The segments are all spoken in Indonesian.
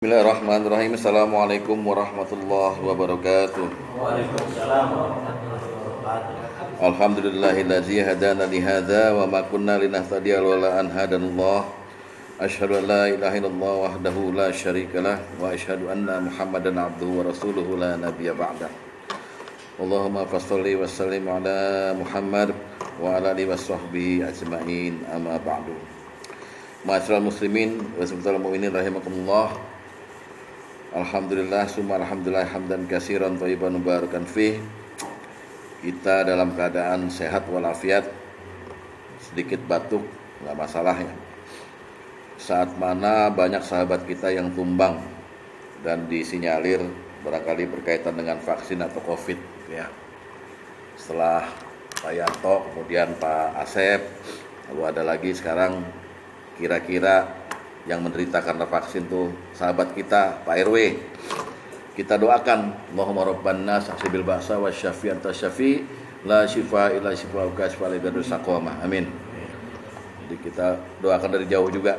Bismillahirrahmanirrahim. Assalamualaikum warahmatullahi wabarakatuh. Waalaikumsalam warahmatullahi wabarakatuh. Alhamdulillahillazi hadana li hadza wa ma kunna linahtadiya laula an hadanallah. Asyhadu an la ilaha illallah wahdahu la syarikalah wa asyhadu anna Muhammadan abduhu wa rasuluhu la nabiyya ba'dah. Allahumma fasholli wa sallim ala Muhammad wa ala alihi washabbihi ajmain, amma ba'du. Ma'asyiral muslimin wa sallallahu mu'minin rahimakumullah. Alhamdulillah, summa alhamdulillah hamdan katsiran thayyiban mubarakan fih. Kita dalam keadaan sehat walafiat, sedikit batuk nggak masalah ya. Saat mana banyak sahabat kita yang tumbang dan disinyalir barangkali berkaitan dengan vaksin atau COVID ya. Setelah Pak Yanto, kemudian Pak Asep, lalu ada lagi sekarang kira-kira yang menderita karena vaksin tuh sahabat kita Pak RW. Kita doakan Allahumma rabban nas akhsibil ba'sa wasyafi anta syafi la syifa illa syifauka syifaa ghairu saqamah. Amin. Jadi kita doakan dari jauh juga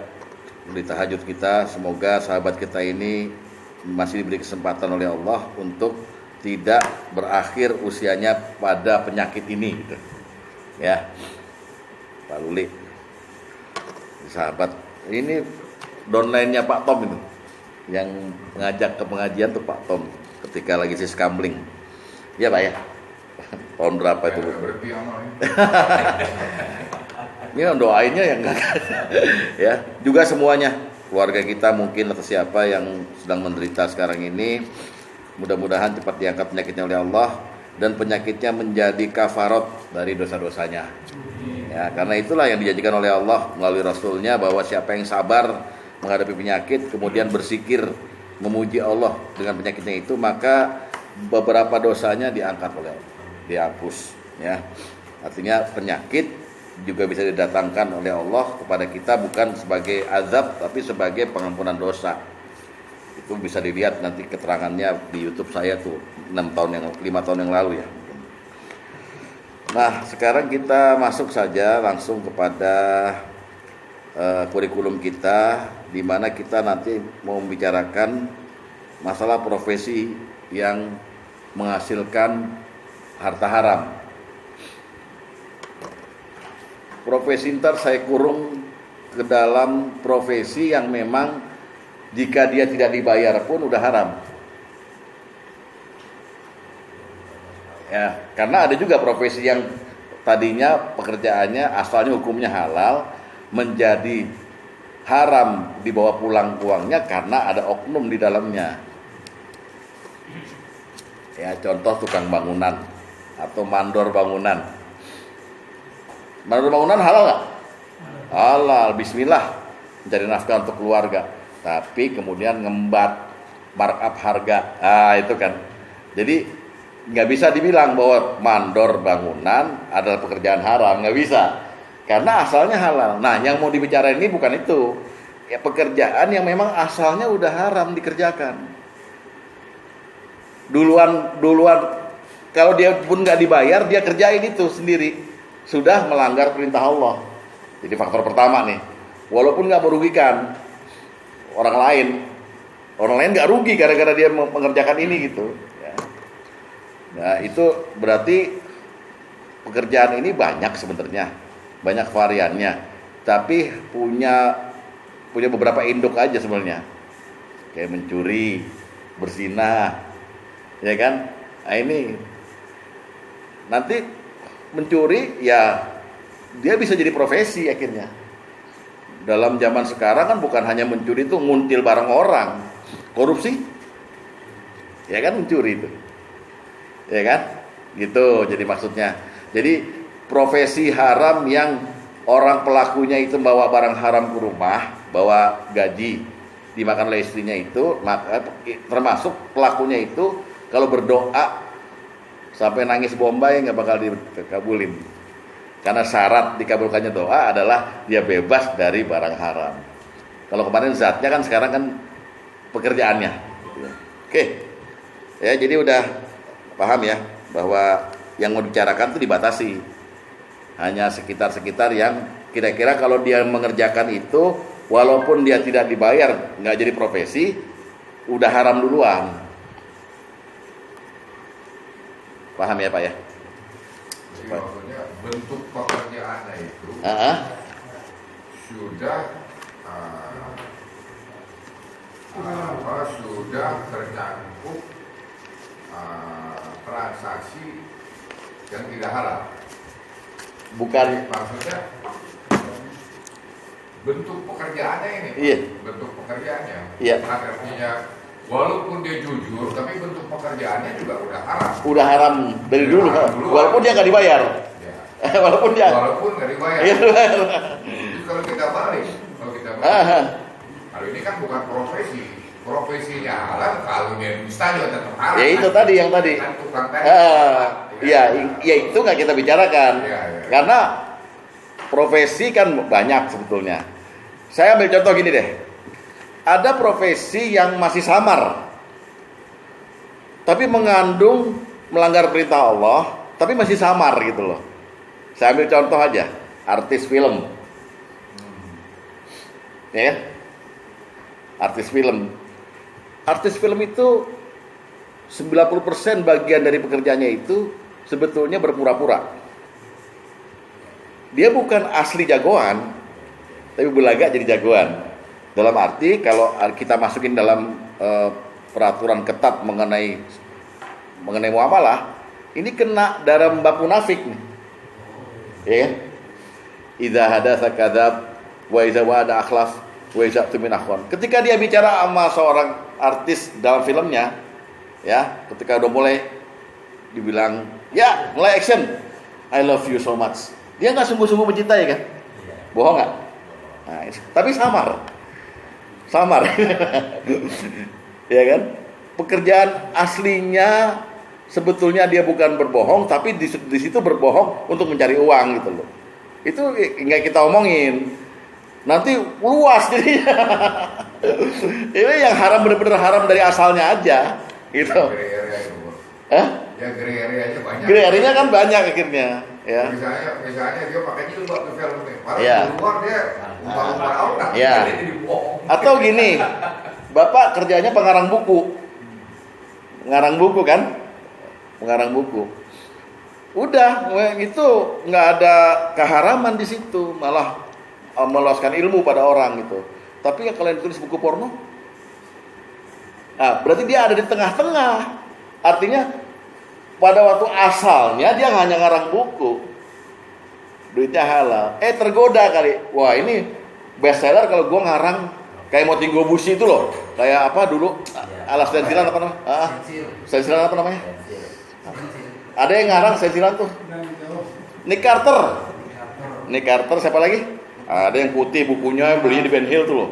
di tahajud kita, semoga sahabat kita ini masih diberi kesempatan oleh Allah untuk tidak berakhir usianya pada penyakit ini gitu. Ya. Pak Luli, sahabat ini downline-nya Pak Tom itu yang ngajak ke pengajian tuh Pak Tom ketika lagi siskamling. Iya Pak ya? Tahun berapa itu? Ini doainnya yang enggak. Ya, juga semuanya keluarga kita mungkin atau siapa yang sedang menderita sekarang ini, mudah-mudahan cepat diangkat penyakitnya oleh Allah dan penyakitnya menjadi kafarat dari dosa-dosanya. Ya, karena itulah yang dijanjikan oleh Allah melalui Rasulnya bahwa siapa yang sabar menghadapi penyakit kemudian bersikir memuji Allah dengan penyakitnya itu, maka beberapa dosanya diangkat oleh Allah, dihapus ya. Artinya penyakit juga bisa didatangkan oleh Allah kepada kita bukan sebagai azab tapi sebagai pengampunan dosa. Itu bisa dilihat nanti keterangannya di YouTube saya tuh 5 tahun yang lalu ya. Nah, sekarang kita masuk saja langsung kepada kurikulum kita, di mana kita nanti mau membicarakan masalah profesi yang menghasilkan harta haram. Profesi ntar saya kurung ke dalam profesi yang memang jika dia tidak dibayar pun udah haram. Ya, karena ada juga profesi yang tadinya pekerjaannya asalnya hukumnya halal menjadi haram dibawa pulang uangnya karena ada oknum di dalamnya. Ya, contoh tukang bangunan atau mandor bangunan. Mandor bangunan halal nggak? Halal, bismillah, mencari nafkah untuk keluarga. Tapi kemudian ngembat, markup harga, itu kan. Jadi nggak bisa dibilang bahwa mandor bangunan adalah pekerjaan haram, nggak bisa. Karena asalnya halal. Nah, yang mau dibicarain ini bukan itu. Ya, pekerjaan yang memang asalnya udah haram dikerjakan. Duluan kalau dia pun nggak dibayar, dia kerjain itu sendiri. Sudah melanggar perintah Allah. Jadi faktor pertama nih, walaupun nggak merugikan orang lain nggak rugi gara-gara dia mengerjakan ini gitu. Ya. Nah, itu berarti pekerjaan ini banyak sebenarnya. Banyak variannya, tapi punya beberapa induk aja sebenarnya, kayak mencuri, berzina, ya kan? Nah, ini nanti mencuri ya dia bisa jadi profesi akhirnya. Dalam zaman sekarang kan bukan hanya mencuri itu nguntil barang orang, korupsi, ya kan mencuri itu, ya kan? Gitu jadi maksudnya. Jadi profesi haram yang orang pelakunya itu bawa barang haram ke rumah, bawa gaji dimakan oleh istrinya itu, maka termasuk pelakunya itu kalau berdoa sampai nangis bombay nggak bakal dikabulin. Karena syarat dikabulkannya doa adalah dia bebas dari barang haram. Kalau kemarin zatnya kan, sekarang kan pekerjaannya. Oke, ya jadi udah paham ya bahwa yang mau dibicarakan itu dibatasi. Hanya sekitar-sekitar yang kira-kira kalau dia mengerjakan itu walaupun dia tidak dibayar, nggak jadi profesi, udah haram duluan. Paham ya Pak ya? Jadi maksudnya bentuk pekerjaannya itu sudah sudah tercakup transaksi yang tidak halal. Bukan. Maksudnya bentuk pekerjaannya ini. Iya. Bentuk pekerjaannya. Iya. Artinya walaupun dia jujur, tapi bentuk pekerjaannya juga udah haram. Udah haram dari dulu, walaupun dia nggak dibayar. Ya. Walaupun nggak dibayar. Iya. Jadi kalau kita balik, kalau ini kan bukan profesinya halal, kalau dia dusta juga tetap haram. Ya itu tadi yang tadi. Kan tukang Ya itu nggak kita bicarakan. Ya. Karena profesi kan banyak sebetulnya. Saya ambil contoh gini deh. Ada profesi yang masih samar, tapi mengandung melanggar perintah Allah, tapi masih samar gitu loh. Saya ambil contoh aja, artis film. Ya, artis film. Artis film itu 90% bagian dari pekerjaannya itu sebetulnya berpura-pura. Dia bukan asli jagoan, tapi belaga jadi jagoan. Dalam arti kalau kita masukin dalam peraturan ketat mengenai muamalah, ini kena dalam bab munafik nih. Ya kan? Idza hadatsa kadzab wa idza wa'ada akhlaf wa idza tumin akhwan. Ketika dia bicara sama seorang artis dalam filmnya, ya, ketika udah mulai dibilang, "Ya, mulai action. I love you so much." Dia enggak sungguh-sungguh mencintai kan? Bohong enggak? Nah, tapi samar. Ya kan? Pekerjaan aslinya sebetulnya dia bukan berbohong, tapi di situ berbohong untuk mencari uang gitu loh. Itu nggak kita omongin. Nanti luas jadinya. Ini yang haram benar-benar haram dari asalnya aja gitu. Ya grey area aja banyak. Grey area kan banyak akhirnya, ya. Misalnya dia pakai jilbab di film ini. Padahal Ya. di luar dia umpar-umpar aurat. Ya. Jadi dibohong. Atau gini, Bapak kerjanya pengarang buku. Pengarang buku kan? Pengarang buku. Udah, itu nggak ada keharaman di situ, malah meluaskan ilmu pada orang gitu. Tapi kalau yang ditulis buku porno, berarti dia ada di tengah-tengah. Artinya pada waktu asalnya dia hanya ngarang buku, duitnya halal. Tergoda kali. Wah ini bestseller kalau gue ngarang kayak Motinggo Bushi itu loh. Kayak apa dulu? Alas stensilan apa namanya? Stensilan apa namanya? Ada yang ngarang stensilan tuh. Nick Carter siapa lagi? Ada yang putih bukunya belinya di Ben Hill tuh loh.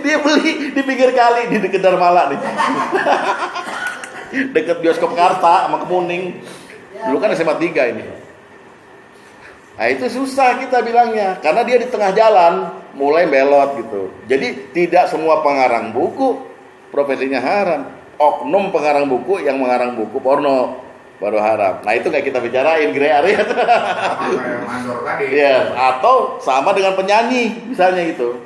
Dia beli di pinggir kali di dekat Darmala nih. Dekat bioskop Karta sama Kemuning. Dulu kan SMA 3 ini. Nah itu susah kita bilangnya karena dia di tengah jalan mulai belot gitu. Jadi tidak semua pengarang buku profesinya haram. Oknum pengarang buku yang mengarang buku porno baru haram. Nah itu nggak kita bicarain grey area. Kayak mandor tadi. Ya, atau sama dengan penyanyi misalnya gitu.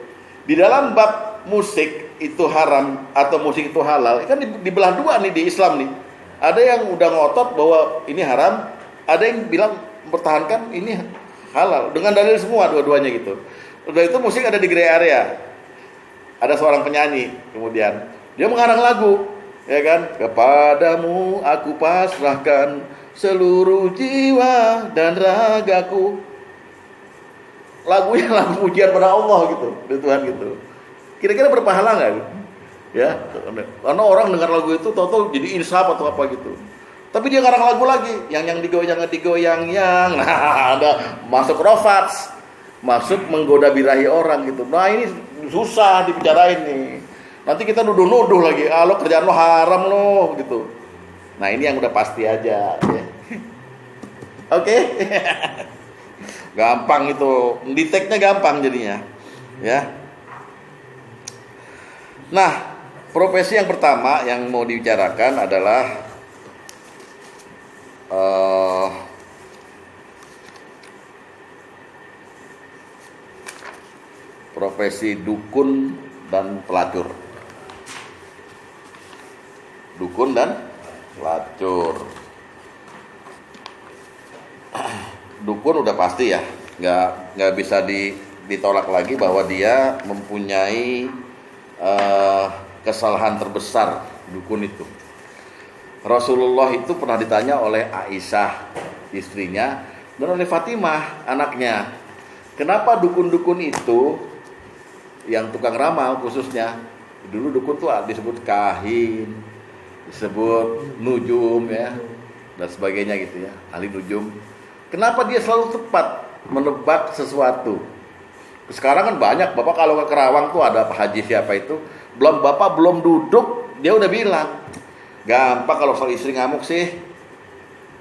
Di dalam bab musik itu haram atau musik itu halal, kan dibelah dua nih di Islam nih. Ada yang udah ngotot bahwa ini haram, ada yang bilang mempertahankan ini halal dengan dalil semua dua-duanya gitu. Udah itu musik ada di grey area. Ada seorang penyanyi kemudian dia mengarang lagu, ya kan? Kepadamu aku pasrahkan seluruh jiwa dan ragaku. Lagunya lagu pujian pada Allah gitu, dari Tuhan gitu. Kira-kira berpahala nggak? Ya, karena orang dengar lagu itu tahu-tahu jadi insaf atau apa gitu. Tapi dia ngarang lagu lagi, yang digoyang, nah ada masuk rofats, masuk menggoda birahi orang gitu. Nah ini susah dibicarain nih. Nanti kita nuduh-nuduh lagi, lo kerjaan lo haram lo gitu. Nah ini yang udah pasti aja. Ya. Oke. Gampang itu, deteknya gampang jadinya, ya. Nah, profesi yang pertama yang mau dibicarakan adalah profesi dukun dan pelacur. dukun dan pelacur. Dukun udah pasti ya, nggak bisa ditolak lagi bahwa dia mempunyai kesalahan terbesar. Dukun itu, Rasulullah itu pernah ditanya oleh Aisyah istrinya dan oleh Fatimah anaknya, kenapa dukun-dukun itu yang tukang ramal khususnya, dulu dukun tuh disebut kahin, disebut nujum ya dan sebagainya gitu ya, ahli nujum. Kenapa dia selalu tepat menebak sesuatu? Sekarang kan banyak, Bapak kalau ke Kerawang tuh ada Pak Haji siapa itu, Bapak belum duduk dia udah bilang, gampang kalau soal istri ngamuk sih.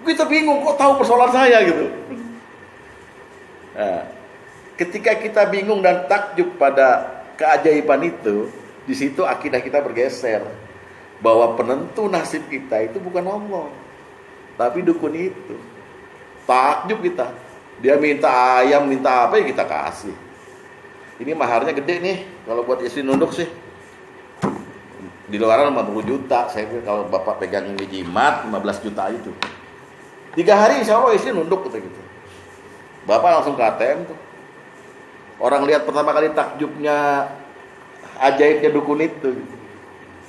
Kita bingung kok tahu persoalan saya gitu. Nah, ketika kita bingung dan takjub pada keajaiban itu, di situ akidah kita bergeser bahwa penentu nasib kita itu bukan Allah, tapi dukun itu. Takjub kita. Dia minta ayam, minta apa ya kita kasih. Ini maharnya gede nih kalau buat istri nunduk sih. Di luaran 50 juta. Saya pikir kalau Bapak pegang ini jimat 15 juta itu. 3 hari insya Allah istri nunduk gitu. Bapak langsung ke ATM tuh. Orang lihat pertama kali takjubnya, ajaibnya dukun itu.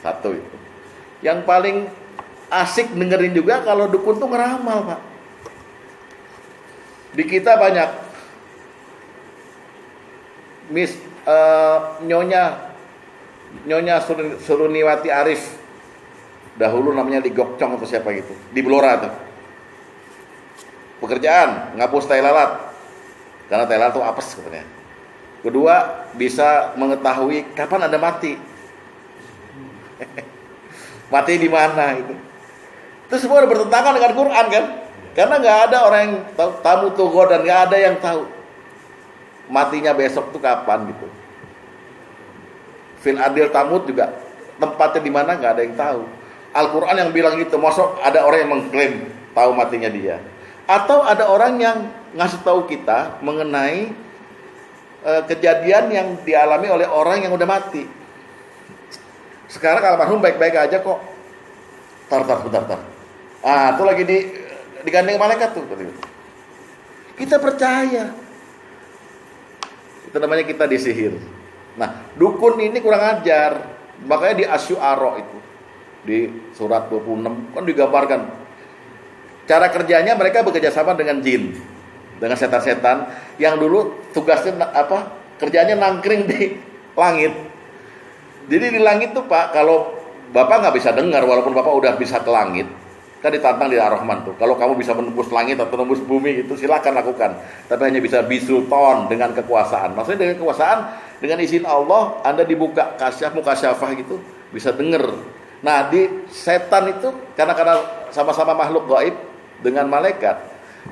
Satu itu. Yang paling asik dengerin juga kalau dukun tuh ngeramal, Pak. Di kita banyak Nyonya Suruniwati Arif, dahulu namanya di Gokcong atau siapa gitu, di Blora tuh. Pekerjaan ngapus tai lalat, karena tai lalat tuh apes katanya. Kedua, bisa mengetahui kapan Anda mati. Mati di mana itu. Itu semua udah bertentangan dengan Quran kan? Karena nggak ada orang yang tahu, tamu tuh dan nggak ada yang tahu matinya besok tuh kapan gitu. Fil adil tamut juga tempatnya di mana nggak ada yang tahu. Al-Quran yang bilang gitu, masuk ada orang yang mengklaim tahu matinya dia, atau ada orang yang ngasih tahu kita mengenai kejadian yang dialami oleh orang yang udah mati. Sekarang almarhum baik-baik aja kok. Bentar. Itu lagi digandeng malaikat tuh. Kita percaya. Itu namanya kita disihir. Nah, dukun ini kurang ajar. Makanya di Asy-Syu'ara itu, di surat 26 kan digambarkan cara kerjanya. Mereka bekerjasama dengan jin, dengan setan-setan yang dulu tugasnya kerjanya nangkring di langit. Jadi di langit tuh Pak, kalau Bapak nggak bisa dengar, walaupun Bapak udah bisa ke langit, kan ditantang di Ar-Rahman tuh. Kalau kamu bisa menembus langit atau menembus bumi itu silakan lakukan. Tapi hanya bisa bisulton dengan kekuasaan. Maksudnya dengan kekuasaan, dengan izin Allah, Anda dibuka mukasyafah gitu, bisa dengar. Nah, di setan itu karena sama-sama makhluk gaib dengan malaikat.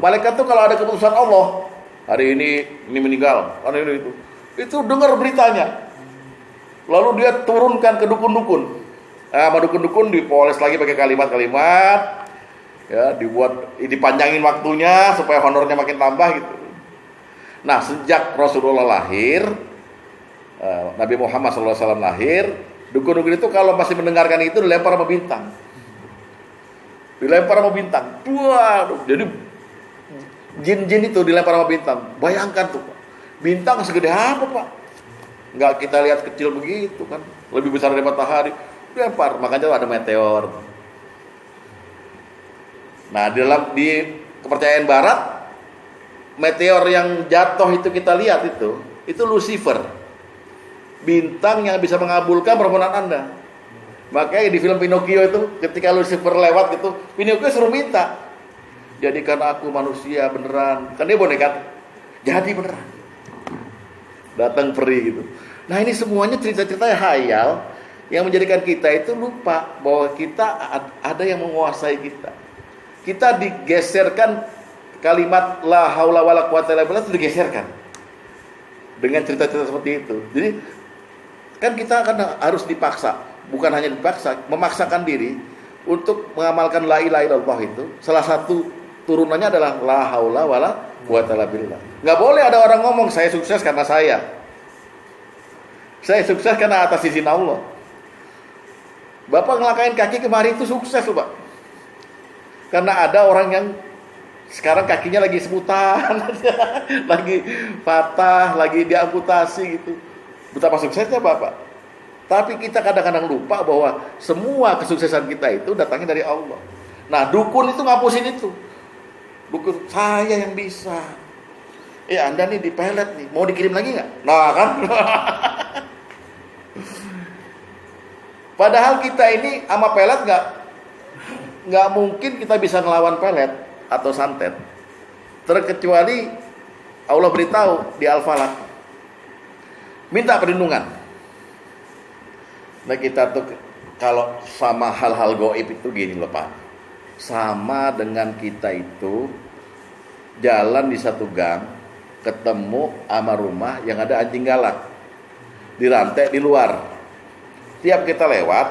Malaikat tuh kalau ada keputusan Allah, hari ini meninggal, hari ini itu dengar beritanya. Lalu dia turunkan ke dukun-dukun. Sama dukun-dukun dipoles lagi pakai kalimat-kalimat, ya, dipanjangin waktunya supaya honornya makin tambah gitu. Nah, sejak Rasulullah lahir, Nabi Muhammad SAW lahir, dukun-dukun itu kalau masih mendengarkan itu dilempar sama bintang. Waduh, jadi jin-jin itu dilempar sama bintang. Bayangkan tuh, Pak. Bintang segede apa, Pak? Nggak kita lihat kecil begitu kan, lebih besar dari matahari. Dilempar, makanya ada meteor. Nah, di kepercayaan Barat, meteor yang jatuh itu kita lihat itu Lucifer, bintang yang bisa mengabulkan permohonan Anda. Makanya di film Pinocchio itu, ketika Lucifer lewat gitu, Pinocchio suruh minta, jadikan aku manusia beneran. Kan dia boneka, jadi beneran. Datang peri gitu. Nah, ini semuanya cerita-cerita hayal yang menjadikan kita itu lupa bahwa kita ada yang menguasai kita. Kita digeserkan kalimat la haula wala quwata illa billah, itu digeserkan dengan cerita-cerita seperti itu. Jadi kan kita akan harus dipaksa, bukan hanya dipaksa, memaksakan diri untuk mengamalkan la ilaha illallah itu. Salah satu turunannya adalah la haula wala quwata illa billah. Enggak boleh ada orang ngomong saya sukses karena saya sukses karena atas izin Allah. Bapak ngelakain kaki kemarin itu sukses loh Pak. Karena ada orang yang sekarang kakinya lagi semutan, lagi patah, lagi diamputasi gitu. Betapa suksesnya Bapak. Tapi kita kadang-kadang lupa bahwa semua kesuksesan kita itu datangnya dari Allah. Nah, dukun itu ngapusin itu. Dukun, saya yang bisa. Anda nih dipelet nih, mau dikirim lagi nggak? Nah kan. Padahal kita ini sama pelet nggak mungkin kita bisa ngelawan pelet atau santet. Terkecuali Allah beritahu di Al-Falaq, minta perlindungan. Nah kita tuh kalau sama hal-hal gaib itu gini loh Pak, sama dengan kita itu jalan di satu gang, ketemu sama rumah yang ada anjing galak dirantai di luar. Tiap kita lewat,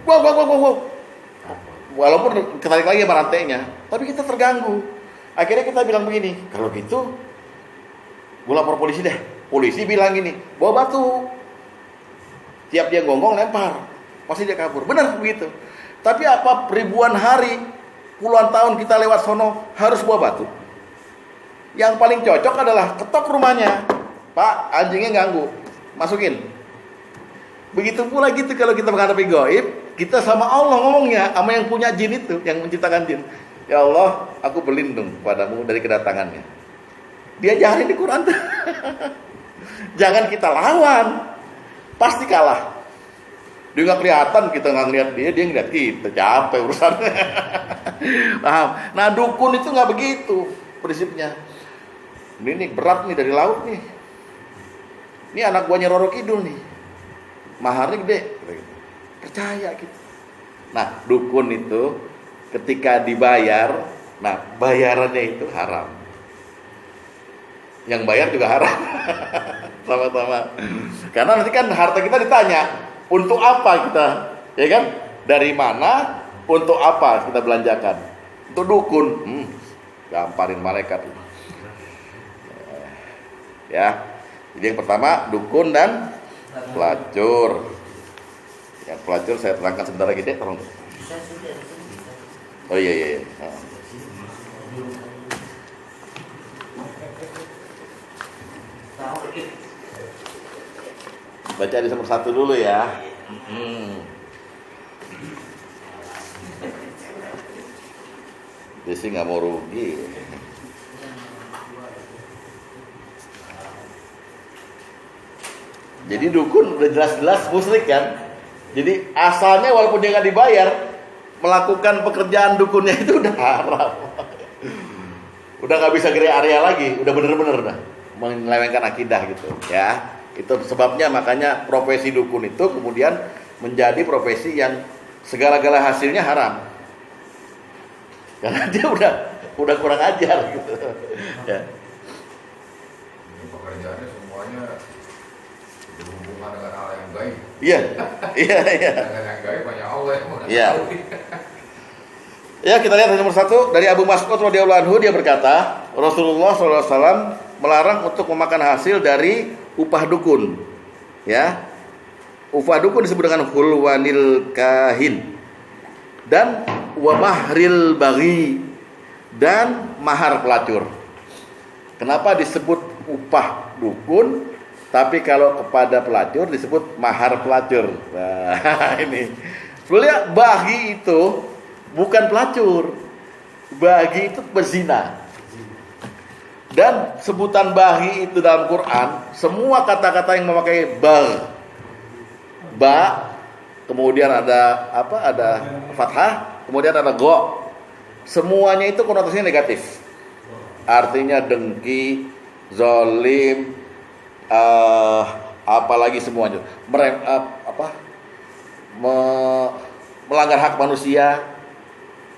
wow. Walaupun ketarik lagi sama rantainya, tapi kita terganggu. Akhirnya kita bilang begini, kalau gitu gue lapor polisi deh. Polisi bilang gini, bawa batu. Tiap dia gonggong lempar, pasti dia kabur. Benar begitu. Tapi apa ribuan hari, puluhan tahun kita lewat sono harus bawa batu? Yang paling cocok adalah ketok rumahnya. Pak, anjingnya ganggu, masukin. Begitu pula gitu kalau kita menghadapi gaib, kita sama Allah ngomongnya, sama yang punya jin itu, yang menciptakan jin. Ya Allah, aku berlindung padamu dari kedatangannya. Dia jaharin di Quran. Jangan kita lawan, pasti kalah. Dia nggak kelihatan, kita nggak ngeliat dia ngeliat kita, capek urusannya. Paham? Nah dukun itu nggak begitu prinsipnya. Ini nih berat nih dari laut nih. Ini anak buahnya Roro Kidul nih. Maharnya gede, percaya gitu. Nah dukun itu ketika dibayar, nah bayarannya itu haram. Yang bayar juga haram. Sama-sama. Karena nanti kan harta kita ditanya, untuk apa kita, ya kan? Dari mana, untuk apa kita belanjakan? Untuk dukun, gamparin malaikat. Ya, jadi yang pertama dukun dan pelacur. Yang pelacur saya terangkan sebentar lagi deh, tolong. Oh iya. Baca di nomor 1 dulu ya. Dia sih nggak mau rugi. Jadi dukun udah jelas-jelas musyrik kan. Jadi asalnya walaupun dia nggak dibayar, melakukan pekerjaan dukunnya itu udah haram. Udah nggak bisa gerak area lagi, udah bener-bener dah menyelewengkan akidah gitu ya. Itu sebabnya makanya profesi dukun itu kemudian menjadi profesi yang segala-gala hasilnya haram. Karena dia udah kurang ajar gitu. Ya. Pekerjaannya semuanya berhubungan dengan hal yang gaib. Iya. Dengan yang gaib banyak Allah yang mengetahui. Iya. Ya, kita lihat nomor 1 dari Abu Mas'ud radhiyallahu anhu, dia berkata, Rasulullah SAW melarang untuk memakan hasil dari upah dukun. Ya. Upah dukun disebut dengan hulwanil kahin dan wa mahril baghi dan mahar pelacur. Kenapa disebut upah dukun, tapi kalau kepada pelacur disebut mahar pelacur? Nah, ini. Sebenarnya baghi itu bukan pelacur. Baghi itu pezina. Dan sebutan baghi itu dalam Quran, semua kata-kata yang memakai ba, kemudian ada apa? Ada fathah, kemudian ada go. Semuanya itu konotasinya negatif. Artinya dengki, zalim, apalagi semuanya. Melanggar hak manusia.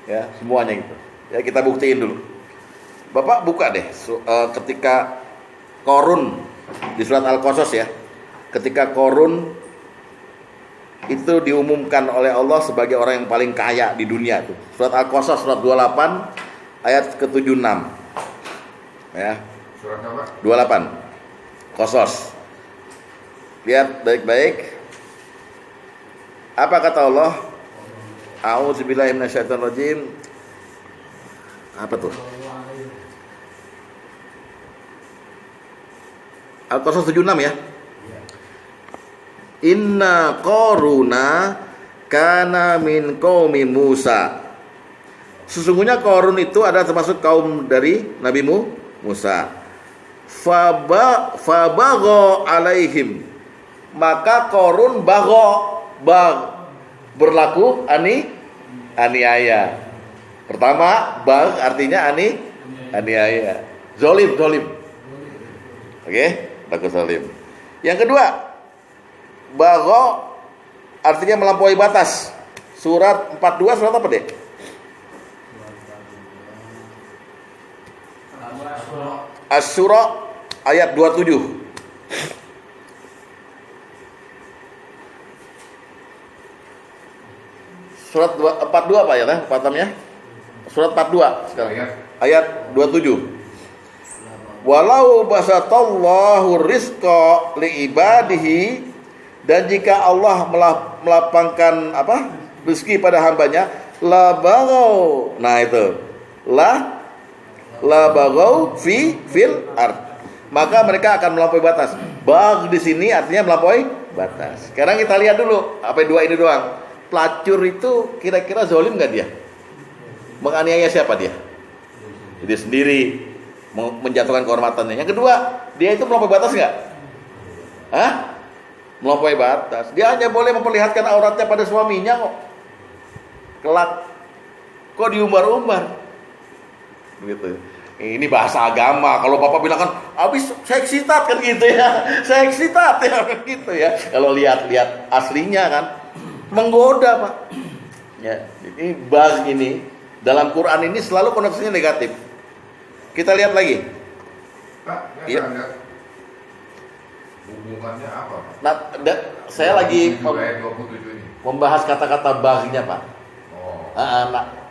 Ya, semuanya itu. Ya, kita buktiin dulu. Bapak buka deh ketika Qorun di surat Al-Qasas ya. Ketika Qorun itu diumumkan oleh Allah sebagai orang yang paling kaya di dunia tuh. Surat Al-Qasas surat 28 ayat ke-76. Ya. Surat apa? 28. Qasas. Lihat baik-baik. Apa kata Allah? A'udzubillahi minasyaitonirrajim. Apa tuh? Al-Qasas 76 ya. Inna Qaruna kana min qaumi Musa. Sesungguhnya Qarun itu adalah termasuk kaum dari Nabi Musa. Fabagha alaihim. Maka Qarun berlaku aniaya. Pertama, bag artinya aniaya. Zolim. Oke, berlaku zolim. Yang kedua, bagha artinya melampaui batas. Surat 42 surat apa deh? Asy-Syura ayat 27. Surat 42 apa ya? Patamnya? Surat 42 sekarang. Ayat 27. Walau basatallahu rizqa li ibadihi, dan jika Allah melapangkan rezeki pada hambanya, la bagau. Nah itu. La bagau fil ard. Maka mereka akan melampaui batas. Bag di sini artinya melampaui batas. Sekarang kita lihat dulu apa dua ini doang. Pelacur itu kira-kira zalim enggak dia? Menganiaya siapa dia? Dia sendiri, menjatuhkan kehormatannya. Yang kedua, dia itu melampaui batas enggak? Melampaui batas. Dia hanya boleh memperlihatkan auratnya pada suaminya kok. Kelak kok diumbar-umbar. Begitu. Ini bahasa agama. Kalau Bapak bilang kan habis seksi tat kan gitu ya. Seksi tat ya gitu ya. Kalau lihat aslinya kan menggoda, Pak. Ya, ini baz ini dalam Quran ini selalu konotasinya negatif. Kita lihat lagi. Pak, ya. Hubungannya apa, Pak? Nah, saya lagi 27 ini. membahas kata-kata baghinya, Pak. Oh.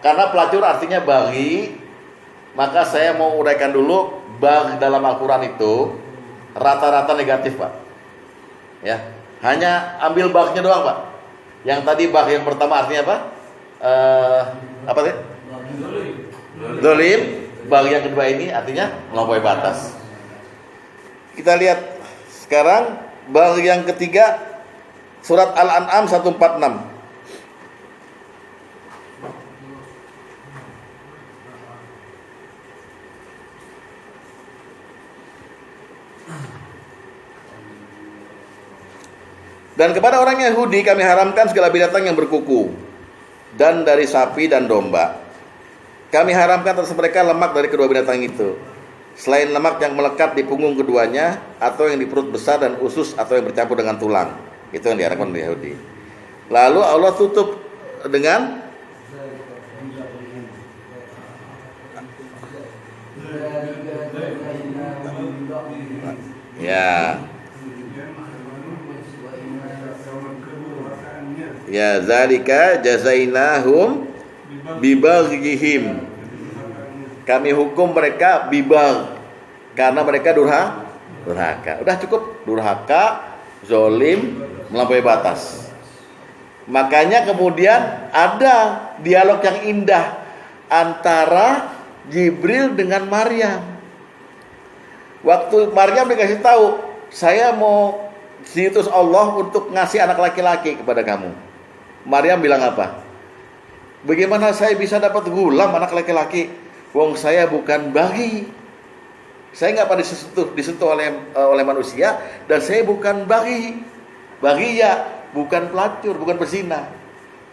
Karena pelacur artinya baghi, maka saya mau uraikan dulu bagh dalam Al-Quran itu rata-rata negatif, Pak. Ya, hanya ambil baghnya doang, Pak. Yang tadi bagh yang pertama artinya apa? Apa sih? Zalim. Bagh yang kedua ini artinya melampaui batas. Kita lihat sekarang bagh yang ketiga, surat Al-An'am 146. Dan kepada orang Yahudi kami haramkan segala binatang yang berkuku, dan dari sapi dan domba. Kami haramkan atas mereka lemak dari kedua binatang itu, selain lemak yang melekat di punggung keduanya, atau yang di perut besar dan usus, atau yang bercampur dengan tulang. Itu yang diharamkan oleh Yahudi. Lalu Allah tutup dengan Ya zalika jazainahum bibaghihim. Kami hukum mereka bibagh karena mereka durhaka. Udah cukup, durhaka, zalim, melampaui batas. Makanya kemudian ada dialog yang indah antara Jibril dengan Maryam. Waktu Maryam dikasih tahu, saya mau diutus Allah untuk ngasih anak laki-laki kepada kamu. Maryam bilang apa? Bagaimana saya bisa dapat gulam anak laki-laki? Wong saya bukan baghi. Saya nggak pada disentuh oleh manusia, dan saya bukan baghi. Baghi ya, bukan pelacur, bukan pezina.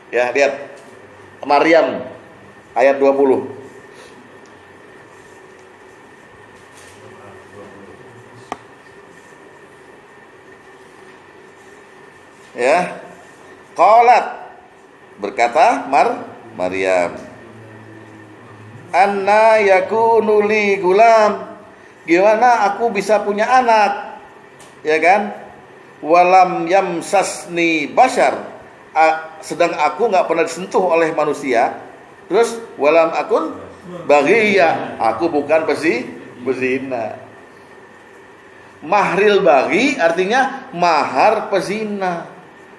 Ya, lihat Maryam ayat 20. Ya, qalat, berkata Maryam, anna yakunu li gulam, gimana aku bisa punya anak, ya kan? Walam yamsasni bashar, sedang aku nggak pernah disentuh oleh manusia. Terus walam akun baghiya, aku bukan bezina. Mahril baghi artinya mahar pezina,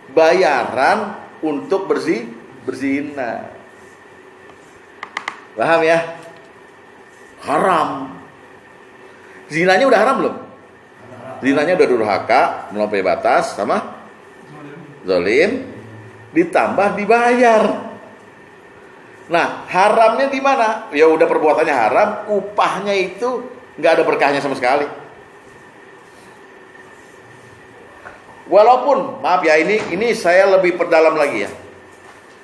bayaran untuk berzina. Paham ya? Haram. Zinanya udah haram belum? Zinanya udah durhaka, melampaui batas, sama zalim, ditambah dibayar. Nah, haramnya di mana? Ya udah perbuatannya haram, upahnya itu nggak ada berkahnya sama sekali. Walaupun, maaf ya, ini saya lebih perdalam lagi ya.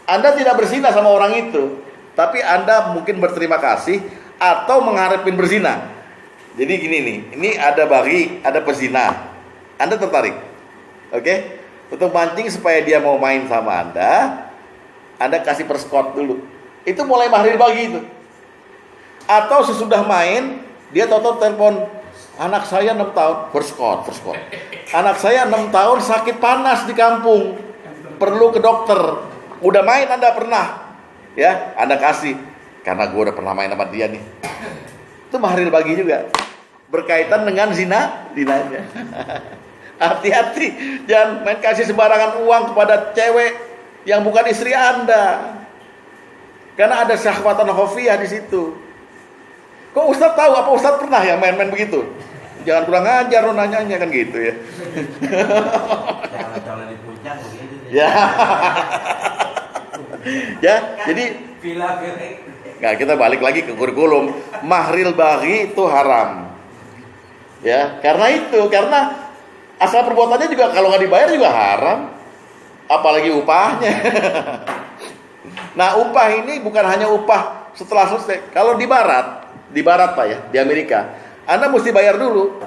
Anda tidak berzina sama orang itu, tapi Anda mungkin berterima kasih atau mengharapin berzina. Jadi gini nih, ini ada baghi, ada pezina. Anda tertarik, oke? Untuk mancing supaya dia mau main sama Anda kasih perskot dulu. Itu mulai mahril bagi itu. Atau sesudah main, dia tahu-tahu telepon, anak saya 6 tahun, perskot. Anak saya 6 tahun sakit panas di kampung, perlu ke dokter. Udah main Anda pernah, ya? Anda kasih, karena gue udah pernah main sama dia nih. Itu mahril bagi juga, berkaitan dengan zinanya. Hati-hati, jangan main kasih sembarangan uang kepada cewek yang bukan istri Anda, karena ada syahwatan khafiyah di situ. Kok Ustadz tahu? Apa Ustadz pernah ya main-main begitu? Jangan kurang ajar lo nanyanya kan gitu ya. Jangan di puncak begitu. Ya. Ya, jadi nah, kita balik lagi ke kurikulum. Mahril baghi itu haram. Ya, karena asal perbuatannya juga kalau nggak dibayar juga haram. Apalagi upahnya. Nah, upah ini bukan hanya upah setelah selesai. Kalau di barat Pak ya, di Amerika, Anda mesti bayar dulu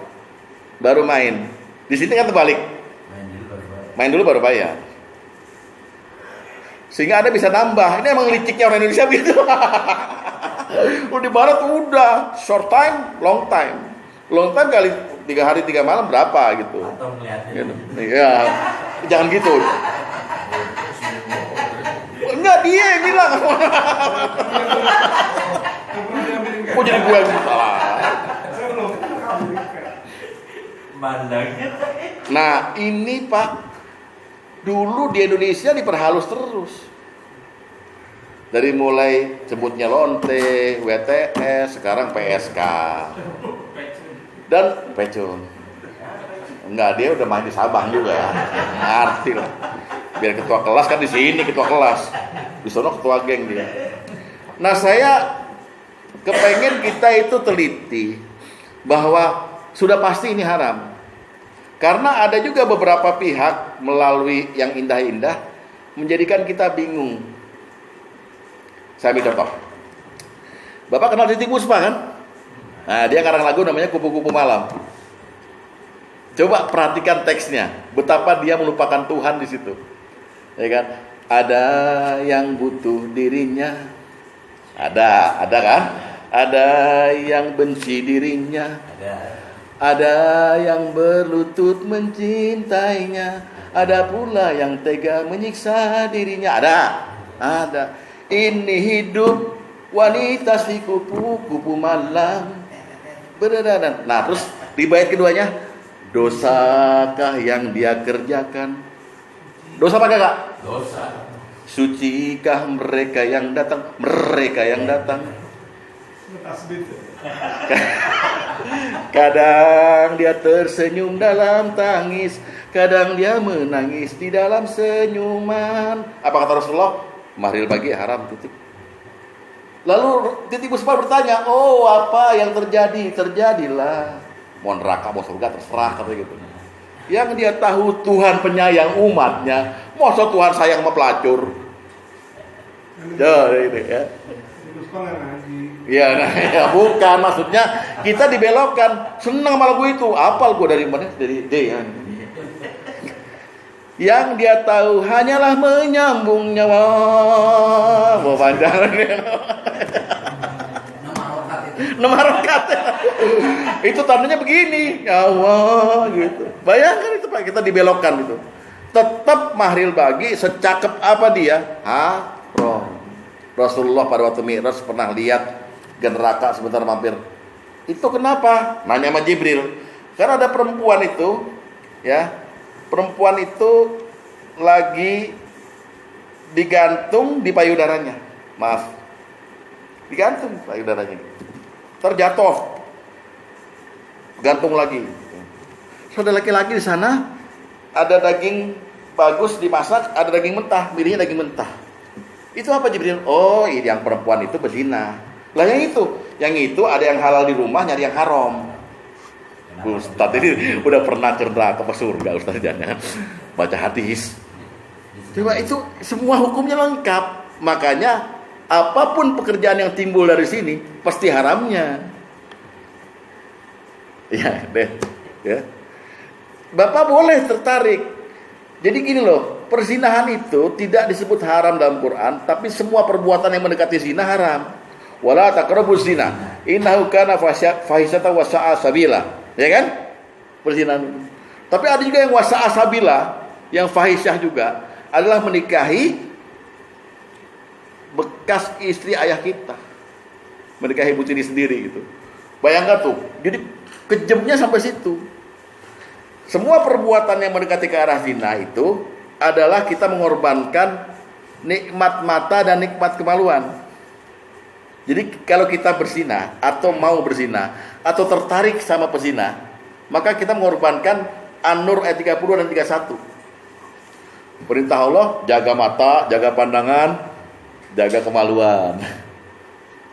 baru main. Di sini kan terbalik. Main dulu baru bayar. Sehingga Anda bisa nambah. Ini emang liciknya orang Indonesia gitu. Di barat udah short time, long time. Long time kali 3 hari 3 malam berapa gitu. Atau melihatnya. Gitu. Ya, jangan gitu. Enggak, dia yang bilang. Kok jadi gue yang salah? Mandangnya. Nah, ini Pak, dulu di Indonesia diperhalus terus. Dari mulai sebutnya lonte, WTS, sekarang PSK. Dan pecun. Enggak, dia udah main di Sabang juga. Ngerti lah. Biar ketua kelas kan di sini ketua kelas. Di sono ketua geng dia. Nah, saya kepengen kita itu teliti bahwa sudah pasti ini haram. Karena ada juga beberapa pihak melalui yang indah-indah menjadikan kita bingung. Saya ambil contoh. Bapak kenal Titiek Puspa kan? Nah, dia ngarang lagu namanya Kupu-Kupu Malam. Coba perhatikan teksnya, betapa dia melupakan Tuhan di situ. Ya kan? Ada yang butuh dirinya. Ada kan? Ada yang benci dirinya. Ada yang berlutut mencintainya. Ada pula yang tega menyiksa dirinya. Ada. Ini hidup wanita si kupu-kupu malam. Beneran. Nah, terus di bait keduanya, dosakah yang dia kerjakan? Dosa apa enggak? Dosa. Sucikah mereka yang datang? Mereka yang datang. Kadang dia tersenyum dalam tangis, kadang dia menangis di dalam senyuman. Apa kata Rasulullah? Mahril bagi haram, titik. Lalu Titiek Puspa bertanya, oh apa yang terjadi? Terjadilah. Mau neraka, mau surga, terserah, kata gitu. Yang dia tahu Tuhan penyayang umatnya, masa Tuhan sayang sama pelacur? Jadi ya. Ya, bukan, maksudnya kita dibelokkan. Senang sama lagu itu. Apal gue dari mana? Dari D ya. Yang dia tahu hanyalah menyambung nyawa. Wah, panjang. Nomor rokat. Itu tandanya begini. Ya Allah, gitu. Bayangkan itu Pak, kita dibelokkan gitu. Tetap mahril bagi, secakep apa dia? Haram. Rasulullah pada waktu Mi'raj pernah lihat neraka sebentar mampir. Itu kenapa? Nanya sama Jibril. Karena ada perempuan itu, ya. Perempuan itu lagi digantung di payudaranya. Maaf. Digantung payudaranya. Terjatuh. Gantung lagi. So, ada laki-laki di sana, ada daging bagus dimasak, ada daging mentah, milihnya daging mentah. Itu apa Jibril? Oh, ini yang perempuan itu berzina. Lah yang itu ada yang halal di rumah, nyari yang haram. Ustaz ini udah pernah cerita ke surga Ustaz, jangan baca hadis. Coba itu semua hukumnya lengkap. Makanya apapun pekerjaan yang timbul dari sini pasti haramnya. Ya, deh. Ya. Bapak boleh tertarik. Jadi gini loh, perzinahan itu tidak disebut haram dalam Quran, tapi semua perbuatan yang mendekati zina haram. Wala taqrabuz zina, innahu kana fahisatan wa sa'a sabila. Ya kan? Perzinahan. Tapi ada juga yang wasa'a sabila, yang fahisyah juga, adalah menikahi bekas istri ayah kita. Menikahi ibu tiri sendiri gitu. Bayangkan tuh. Jadi kejamnya sampai situ. Semua perbuatan yang mendekati ke arah zina itu adalah kita mengorbankan nikmat mata dan nikmat kemaluan. Jadi kalau kita berzina atau mau berzina atau tertarik sama pezina, maka kita mengorbankan An-Nur ayat 30 dan 31. Perintah Allah, jaga mata, jaga pandangan, jaga kemaluan.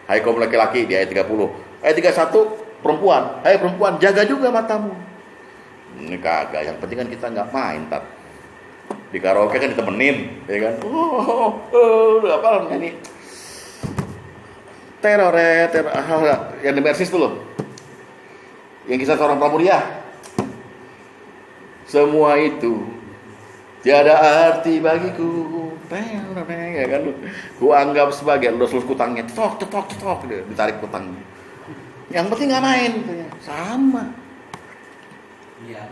Hai kaum laki-laki di ayat 30. Ayat 31 perempuan, hai perempuan, jaga juga matamu. Ini kagak, yang penting kan kita nggak main tar. Di karaoke kan ditemenin, ya kan? Apa nyanyi? Teror yang di Mersis tuh loh. Yang kisah seorang pramuria. Semua itu tiada arti bagiku. Ya kan? Ku anggap sebagai lulus kutangnya. Tok ditarik kutangnya. Yang penting nggak main, sama. Iya.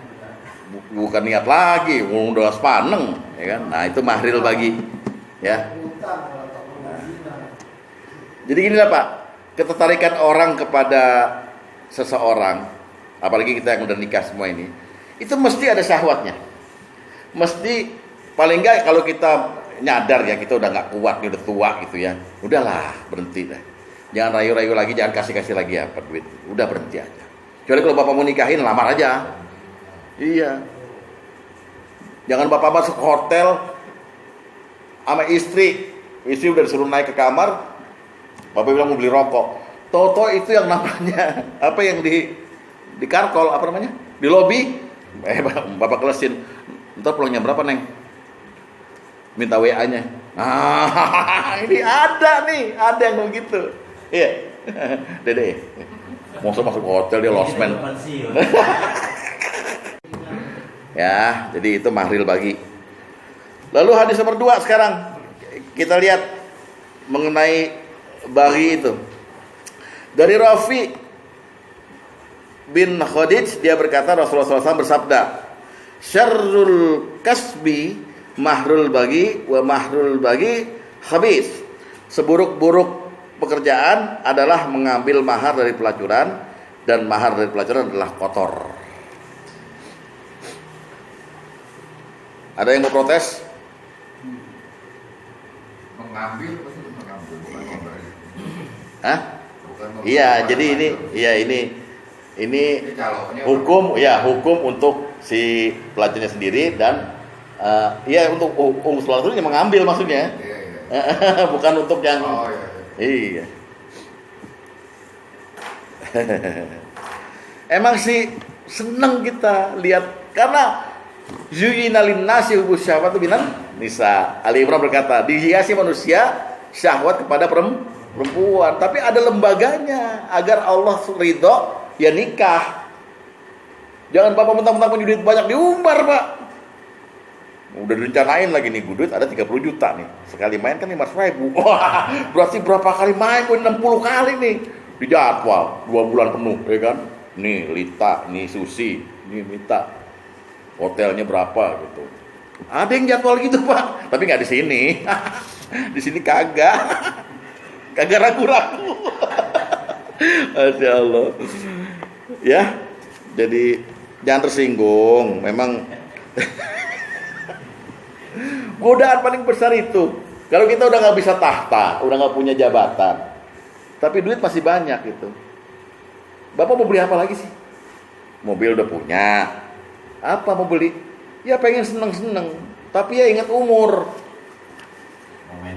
Bukan niat lagi, udah sepaneng, ya kan? Nah itu mahril bagi, ya. Jadi gini lah Pak, ketertarikan orang kepada seseorang, apalagi kita yang udah nikah semua ini, itu mesti ada syahwatnya. Mesti paling enggak kalau kita nyadar ya kita udah nggak kuat, udah tua gitu ya, udahlah berhenti dah. Jangan rayu-rayu lagi, jangan kasih-kasih lagi apa duit, udah berhenti aja. Kecuali kalau bapak mau nikahin, lamar aja. Iya. Jangan bapak masuk hotel sama istri udah disuruh naik ke kamar. Bapak bilang mau beli rokok. Toto itu yang namanya apa yang di karkol apa namanya? Di lobi. Bapak kelesin. Ntar pulangnya berapa, Neng? Minta WA-nya. Nah, ini ada yang begitu. Iya. Dede. Mau masuk hotel dia losmen. Ya, jadi itu mahril bagi. Lalu hadis nomor 2 sekarang kita lihat mengenai bagi itu. Dari Rafi bin Khadij dia berkata Rasulullah SAW bersabda, syarrul kasbi mahrul bagi wa mahrul bagi khabis. Seburuk-buruk pekerjaan adalah mengambil mahar dari pelacuran, dan mahar dari pelacuran adalah kotor. Ada yang mau protes? Mengambil bukan memberi. Hah? Bukan memberi, Iya, bukan jadi mengambil. ini calonnya hukum untuk si pelacurannya sendiri dan ya untuk selanjutnya mengambil maksudnya. Iya. Bukan untuk yang Iya. Emang sih seneng kita lihat karena Zuyina linnasi hubbus syahwati minan nisa. Ali Imran berkata, dihiasi manusia syahwat kepada perempuan, tapi ada lembaganya agar Allah ridho ya nikah. Jangan bapak mentang-mentang punya duit banyak diumbar, Pak. Udah direncanain lagi nih, duit ada 30 juta nih. Sekali main kan 500.000. Wah, berarti berapa kali main? 60 kali nih. Dijadwal 2 bulan penuh, ya kan? Nih Lita, nih Susi, nih Mita. Hotelnya berapa gitu. Ada yang jadwal gitu, Pak. Tapi nggak di sini. Di sini kagak. Kagak ragu-ragu. Masya Allah. Ya, jadi jangan tersinggung. Memang godaan paling besar itu Kalau kita udah nggak bisa tahta, udah nggak punya jabatan, tapi duit masih banyak gitu. Bapak mau beli apa lagi sih? Mobil udah punya. Apa mau beli? Ya pengen seneng-seneng. Tapi ya ingat umur.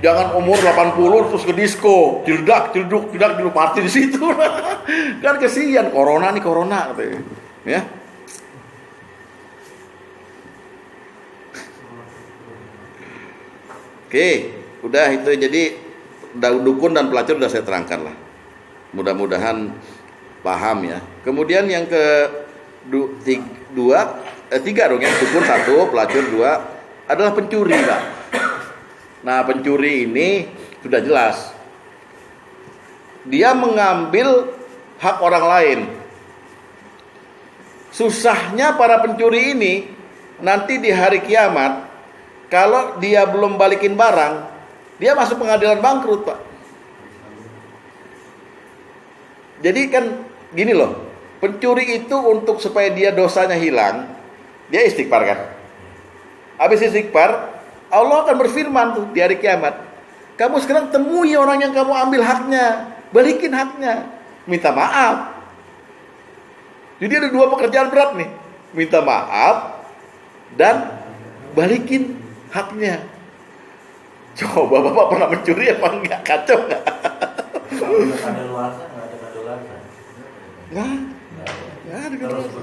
Jangan umur 80 terus ke disco, cildak party di situ. Kan kesian, corona katanya. Ya. Oke, udah itu jadi dukun dan pelacur udah saya terangkan lah. Mudah-mudahan paham ya. Kemudian yang tiga dong ya, dukun 1, pelacur 2 adalah pencuri, Pak. Nah, pencuri ini sudah jelas. Dia mengambil hak orang lain. Susahnya para pencuri ini nanti di hari kiamat, kalau dia belum balikin barang, dia masuk pengadilan bangkrut, Pak. Jadi kan gini loh, pencuri itu untuk supaya dia dosanya hilang, dia istighfar kan. Habis istighfar, Allah akan berfirman tuh di hari kiamat, kamu sekarang temui orang yang kamu ambil haknya, balikin haknya, minta maaf. Jadi ada 2 pekerjaan berat nih, minta maaf dan balikin haknya. Coba Bapak pernah mencuri apa enggak? Kacau enggak? Kalau nggak ada luarsa, nggak ada kadaluarsa. Nggak ada kadaluarsa.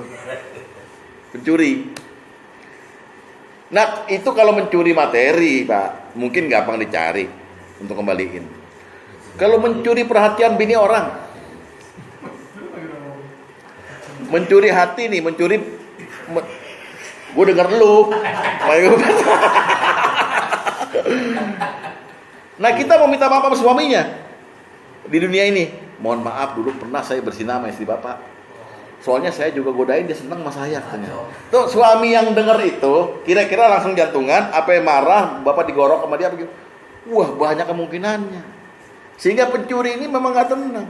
Pencuri. Nah, itu kalau mencuri materi, Pak, mungkin gampang dicari untuk kembaliin. Kalau mencuri perhatian bini orang, mencuri hati nih, gue denger lu. Nah, kita mau minta maaf sama suaminya di dunia ini. Mohon maaf, dulu pernah saya berzina sama istri Bapak. Soalnya saya juga godain, dia senang sama saya katanya. Tuh suami yang denger itu kira-kira langsung jantungan, apa yang marah, Bapak digorok sama dia begitu. Wah, banyak kemungkinannya. Sehingga pencuri ini memang gak tenang.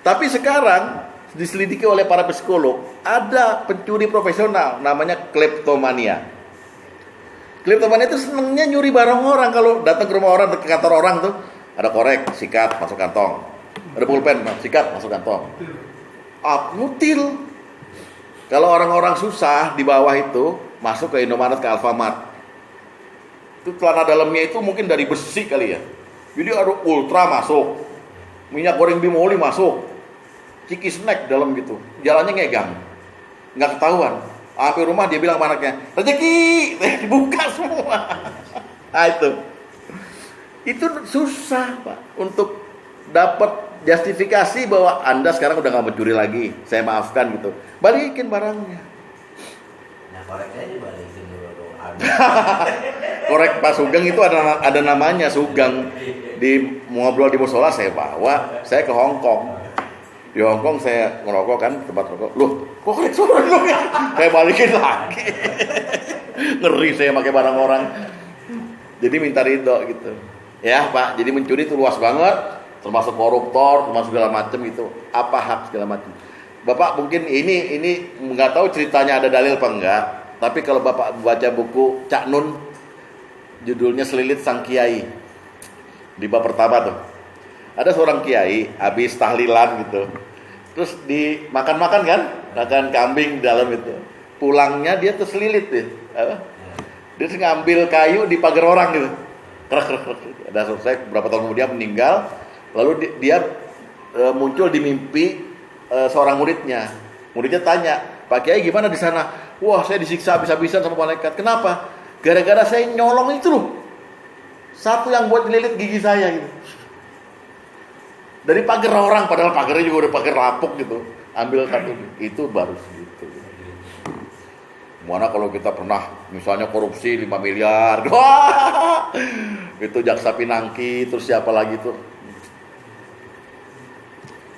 Tapi sekarang diselidiki oleh para psikolog, ada pencuri profesional namanya kleptomania. Kleptomania itu senangnya nyuri barang orang. Kalau datang ke rumah orang, ke kantor orang tuh, ada korek, sikat, masuk kantong. Ada pulpen, sikat, masuk kantong. Ngutil. Kalau orang-orang susah di bawah itu masuk ke Indomaret, ke Alfamart, itu celana dalamnya itu mungkin dari besi kali ya. Jadi ada Ultra masuk, minyak goreng Bimoli masuk, Ciki snack dalam gitu, jalannya ngegang, nggak ketahuan. Sampai rumah dia bilang sama anaknya, rezeki dibuka semua. Nah itu susah, Pak, untuk dapat justifikasi bahwa Anda sekarang udah nggak mencuri lagi, saya maafkan gitu, balikin barangnya. Nah, koreknya dibalikin dulu dong. Korek Pak Sugeng itu ada namanya Sugeng. Di ngobrol di musola saya bawa, saya ke Hong Kong. Di Hong Kong saya ngerokok kan, tempat rokok. Loh, kok korek Sugeng ya? Saya balikin lagi. Ngeri saya pakai barang orang. Jadi minta ridho gitu. Ya Pak, jadi mencuri itu luas banget, termasuk koruptor, termasuk segala macam itu. Apa hak segala macam. Bapak mungkin ini nggak tahu ceritanya ada dalil apa enggak. Tapi kalau Bapak baca buku Cak Nun, judulnya Selilit Sang Kiai, di bab pertama tuh, ada seorang kiai habis tahlilan gitu, terus dimakan kan, makan kambing di dalam itu. Pulangnya dia terselilit deh, dia ngambil kayu di pagar orang gitu, krek. Ada selesai beberapa tahun kemudian meninggal. Lalu dia muncul di mimpi seorang muridnya. Muridnya tanya, Pak Kiai gimana di sana? Wah, saya disiksa habis-habisan sama malaikat. Kenapa? Gara-gara saya nyolong itu loh. Satu yang buat ngelilit gigi saya gitu. Dari pagar orang, padahal pagarnya juga udah pagar lapuk gitu. Ambil satu, itu baru segitu. Mana kalau kita pernah misalnya korupsi 5 miliar. Wah, itu Jaksa Pinangki, terus siapa lagi tuh?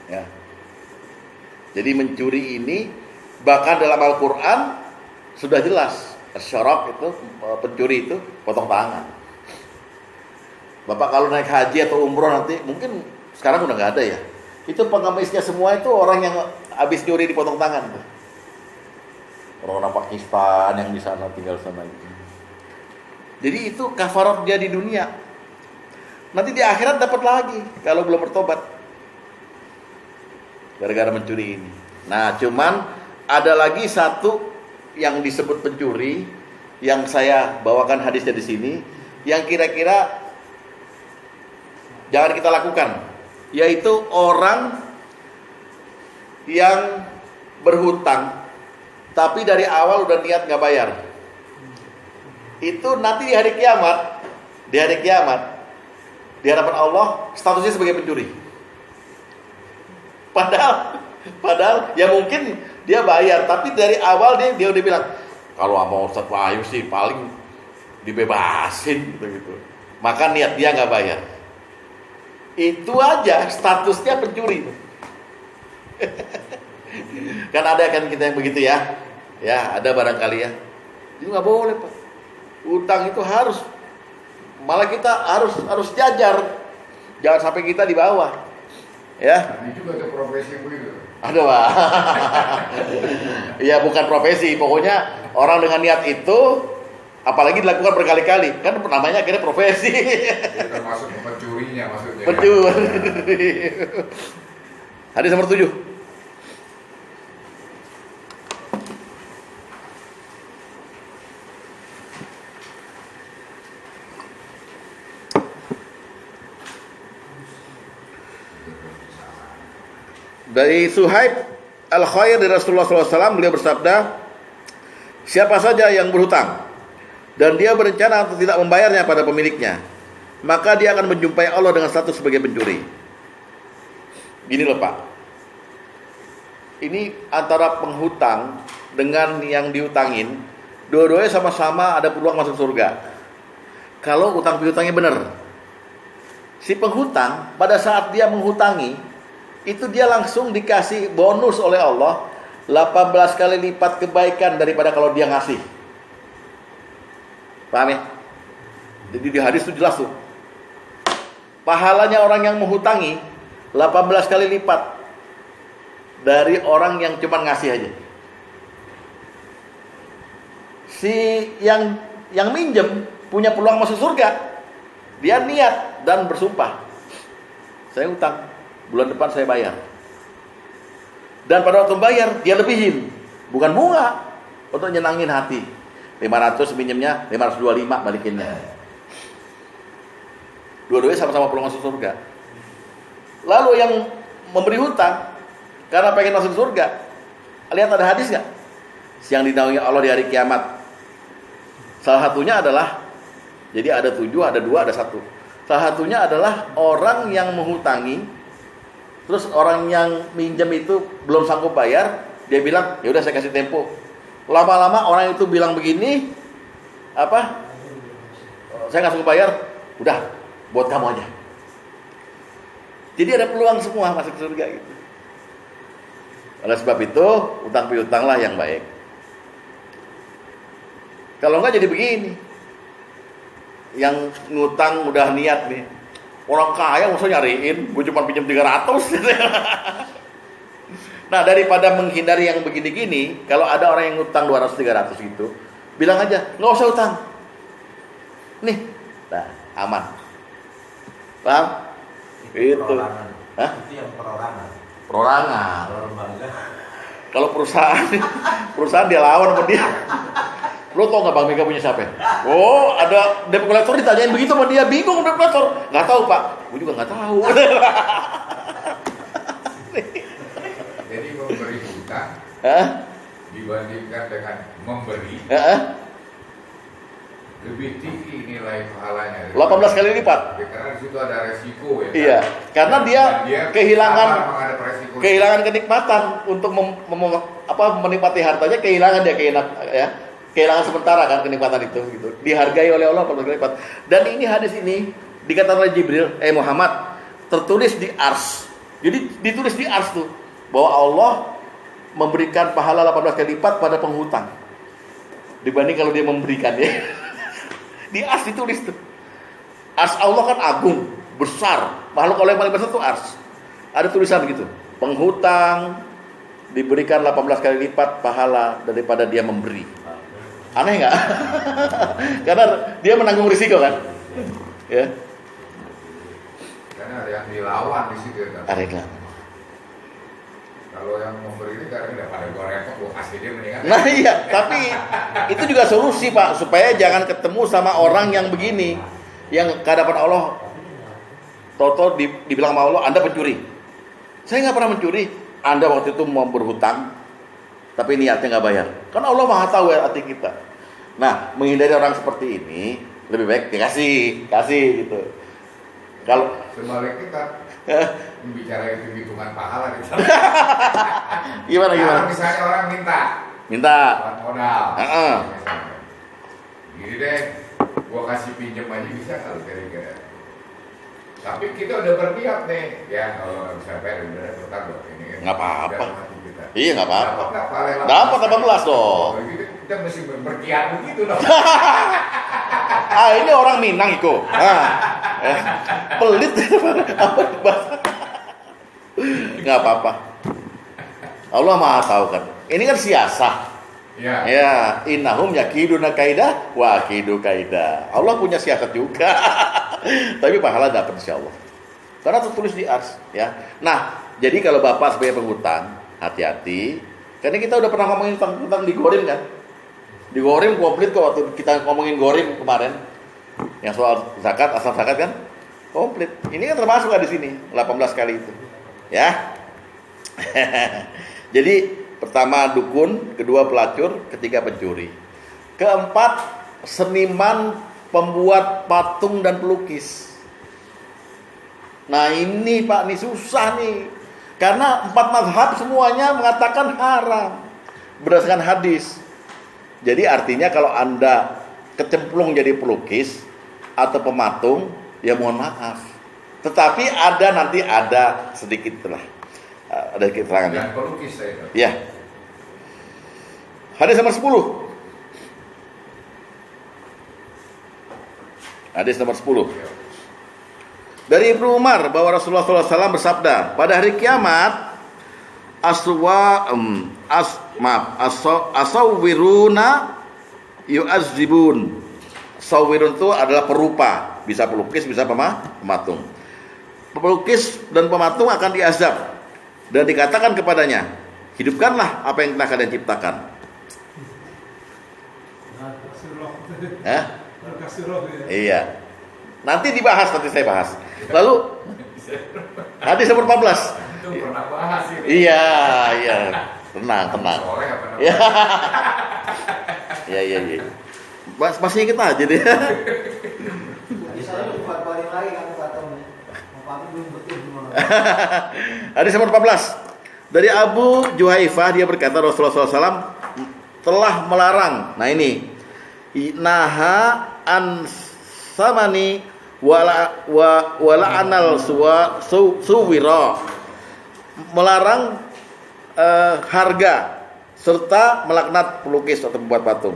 Ya. Jadi mencuri ini bahkan dalam Al-Quran sudah jelas, syarak itu, pencuri itu potong tangan. Bapak kalau naik haji atau umroh nanti, mungkin sekarang udah nggak ada ya. Itu pengemisnya semua itu orang yang habis nyuri dipotong tangan. Orang-orang Pakistan yang di sana tinggal sana itu. Jadi itu kafarat dia di dunia. nanti di akhirat dapat lagi kalau belum bertobat. Gara-gara mencuri ini. Nah, cuman ada lagi satu yang disebut pencuri yang saya bawakan hadisnya di sini, yang kira-kira jangan kita lakukan, yaitu orang yang berhutang tapi dari awal udah niat nggak bayar. Itu nanti di hari kiamat di hadapan Allah statusnya sebagai pencuri. Padahal ya mungkin dia bayar, tapi dari awal dia udah bilang, kalau sama Ustadz Wahyu sih paling dibebasin gitu. Maka niat dia nggak bayar. Itu aja statusnya pencuri. Kan ada kan kita yang begitu ya. Ya, ada barangkali ya. Itu nggak boleh, Pak. Utang itu harus, malah kita harus jajar. Jangan sampai kita di bawah. Ya. Ini juga ada profesi yang begitu. Ada, Pak. Ya, bukan profesi, pokoknya orang dengan niat itu apalagi dilakukan berkali-kali, kan namanya akhirnya profesi. Itu termasuk pencurinya maksudnya. Pencuri. Hadis nomor 7. Dari Suhaib Al-Khair dari Rasulullah SAW, beliau bersabda, siapa saja yang berhutang dan dia berencana untuk tidak membayarnya pada pemiliknya, maka dia akan menjumpai Allah dengan status sebagai pencuri. Gini loh Pak, ini antara penghutang dengan yang diutangin, dua-duanya sama-sama ada peluang masuk surga kalau utang piutangnya benar. Si penghutang pada saat dia menghutangi itu dia langsung dikasih bonus oleh Allah 18 kali lipat kebaikan daripada kalau dia ngasih. Paham ya? Jadi di hadis itu jelas tuh. Pahalanya orang yang menghutangi 18 kali lipat dari orang yang cuma ngasih aja. Si yang minjem punya peluang masuk surga. Dia niat dan bersumpah, saya utang, bulan depan saya bayar. Dan pada waktu bayar dia lebihin, bukan bunga, untuk nyenangin hati. 500 minjemnya, 525 balikinnya. Dua-duanya sama-sama peluang masuk surga. Lalu yang memberi hutang karena pengen masuk surga, lihat ada hadis nggak? Yang dinaungi Allah di hari kiamat. Salah satunya adalah, jadi ada 7, ada 2, ada 1. Salah satunya adalah orang yang menghutangi, terus orang yang minjem itu belum sanggup bayar, dia bilang, ya udah saya kasih tempo. Lama-lama orang itu bilang begini, saya nggak sanggup bayar, udah buat kamu aja. Jadi ada peluang semua masuk surga gitu. Oleh sebab itu, utang piutanglah yang baik. Kalau enggak jadi begini. Yang ngutang udah niat nih, orang kaya usah nyariin, gue cuma pinjam 300. Nah, daripada menghindari yang begini-gini, kalau ada orang yang ngutang 200-300 gitu, bilang aja, nggak usah utang nih, nah aman. Paham? Itu Hah? Itu yang perorangan. Perorangan. Kalau lembaga, Kalau perusahaan dia lawan sama dia. Lo tau gak Bang Mega punya siapa? Oh, ada debt collector, ditanyain begitu sama dia, bingung debt collector. Gak tahu Pak, gue juga gak tahu. Jadi memberi hutang dibandingkan dengan memberi lebih tinggi nilai pahalanya. 18 kali lipat. Karena di situ ada resiko ya. Iya, karena dia kehilangan resiko. kenikmatan untuk menikmati hartanya, kehilangan dia kehilangan sementara kan kenikmatan itu gitu. Dihargai oleh Allah 18 kali lipat. Dan ini hadis ini dikatakan oleh Jibril, Muhammad, tertulis di ars. Jadi ditulis di ars tuh bahwa Allah memberikan pahala 18 kali lipat pada penghutang dibanding kalau dia memberikan ya. Di ars ditulis tuh. Ars Allah kan agung, besar. Makhluk Allah yang paling besar tuh ars. Ada tulisan gitu. Penghutang diberikan 18 kali lipat pahala daripada dia memberi. Aneh nggak? Karena dia menanggung risiko kan, ya. Karena ada yang dilawan di situ. Kan? Ada yang Kalau yang memberi ini karena daripada gua repot, gua kasih dia mendingan. Nah iya, tapi itu juga solusi Pak, supaya jangan ketemu sama orang yang begini, yang kehadapan Allah, toto dibilang sama Allah, Anda pencuri. Saya nggak pernah mencuri. Anda waktu itu mau berhutang, tapi niatnya nggak bayar. Karena Allah Maha tahu ya hati kita. Nah, menghindari orang seperti ini lebih baik dikasih, kasih gitu. Kalau Sebaliknya kita bicara hitung-hitungan pahala gitu. gimana? Kalau misalnya orang minta buat modal. Gini deh, gua kasih pinjam aja bisa kalau kira-kira. Tapi kita udah berniat nih, ya kalau nggak bisa bayar udah bertang ini kan. Nggak apa-apa. Udah mati kita. Iya nggak apa-apa. Dapat nggak paling Dapat 18 dong. Kalau gitu kita mesti berkiat begitu dong. Ini orang Minang Iko. Pelit apa bahasa? Nggak apa-apa. Allah Maha tahu kan. Ini kan siasah. Ya. Ya, innahum yakiduna kaidah wa akidu kaidah. Allah punya siasat juga. Tapi pahala dapat insyaallah. Karena tertulis di ars, ya. Nah, jadi kalau Bapak sebagai penghutang, hati-hati. Karena kita udah pernah ngomongin tentang digorim kan? Digorim komplit kok waktu kita ngomongin gorim kemarin. Yang soal zakat, asal zakat kan? Komplit. Ini kan termasuk di sini 18 kali itu. Ya. Jadi pertama dukun, kedua pelacur, ketiga pencuri. Keempat seniman pembuat patung dan pelukis. Nah ini Pak, ini susah nih. Karena 4 mazhab semuanya mengatakan haram berdasarkan hadis. Jadi artinya kalau Anda kecemplung jadi pelukis atau pematung, ya mohon maaf. Tetapi ada sedikit lah. Ada keterangan ya. Pelukis saya itu. Ya. Hadis nomor 10. Hadis nomor 10. Dari Ibnu Umar bahwa Rasulullah SAW bersabda, pada hari kiamat asawwiruna yu'azzibun. Sawwirun itu adalah perupa, bisa pelukis, bisa pematung. Pelukis dan pematung akan diazab dan dikatakan kepadanya, hidupkanlah apa yang telah kalian ciptakan. Iya. Nanti dibahas, nanti saya bahas. Lalu hadis nomor 14. Itu pernah bahas ini. Iya. Tenang. Sore apa namanya? Iya. Masih inget aja deh. Jadi saya bukan balik lagi kan katanya. Bapak belum betul gimana. Hadis nomor 14. Dari Abu Juhaifah dia berkata Rasulullah SAW telah melarang. Nah ini naha an samani wala anal suwira, melarang harga serta melaknat pelukis atau pembuat patung.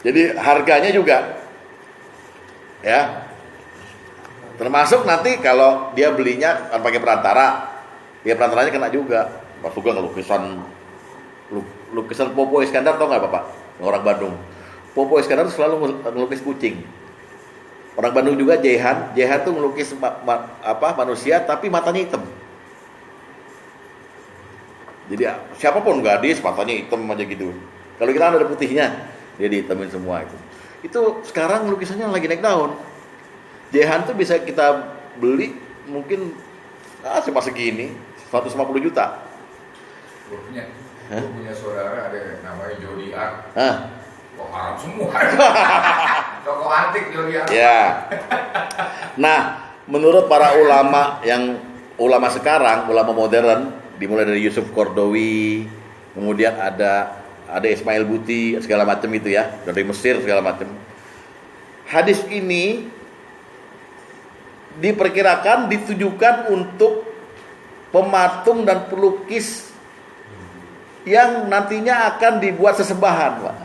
Jadi harganya juga ya, termasuk nanti kalau dia belinya kan pakai perantara, ya perantaranya kena juga. Pas juga lukisan Popo Iskandar, tau nggak Bapak? Orang Bandung. Popo Iskandar selalu melukis kucing. Orang Bandung juga Jehan tuh melukis manusia tapi matanya hitam. Jadi siapapun gadis matanya hitam aja gitu. Kalau kita ada putihnya, dia dihitamin semua itu. Itu sekarang lukisannya lagi naik daun. Jehan tuh bisa kita beli mungkin cuma segini, 150 juta. Gue punya saudara ada namanya Jody Art. Kok haram semua. Toko antik Jody Art. Ya. Nah, menurut para ulama sekarang, ulama modern, dimulai dari Yusuf Qaradawi, kemudian ada Ismail Buti segala macam itu ya, dari Mesir segala macam. Hadis ini diperkirakan ditujukan untuk pematung dan pelukis yang nantinya akan dibuat sesembahan, Pak.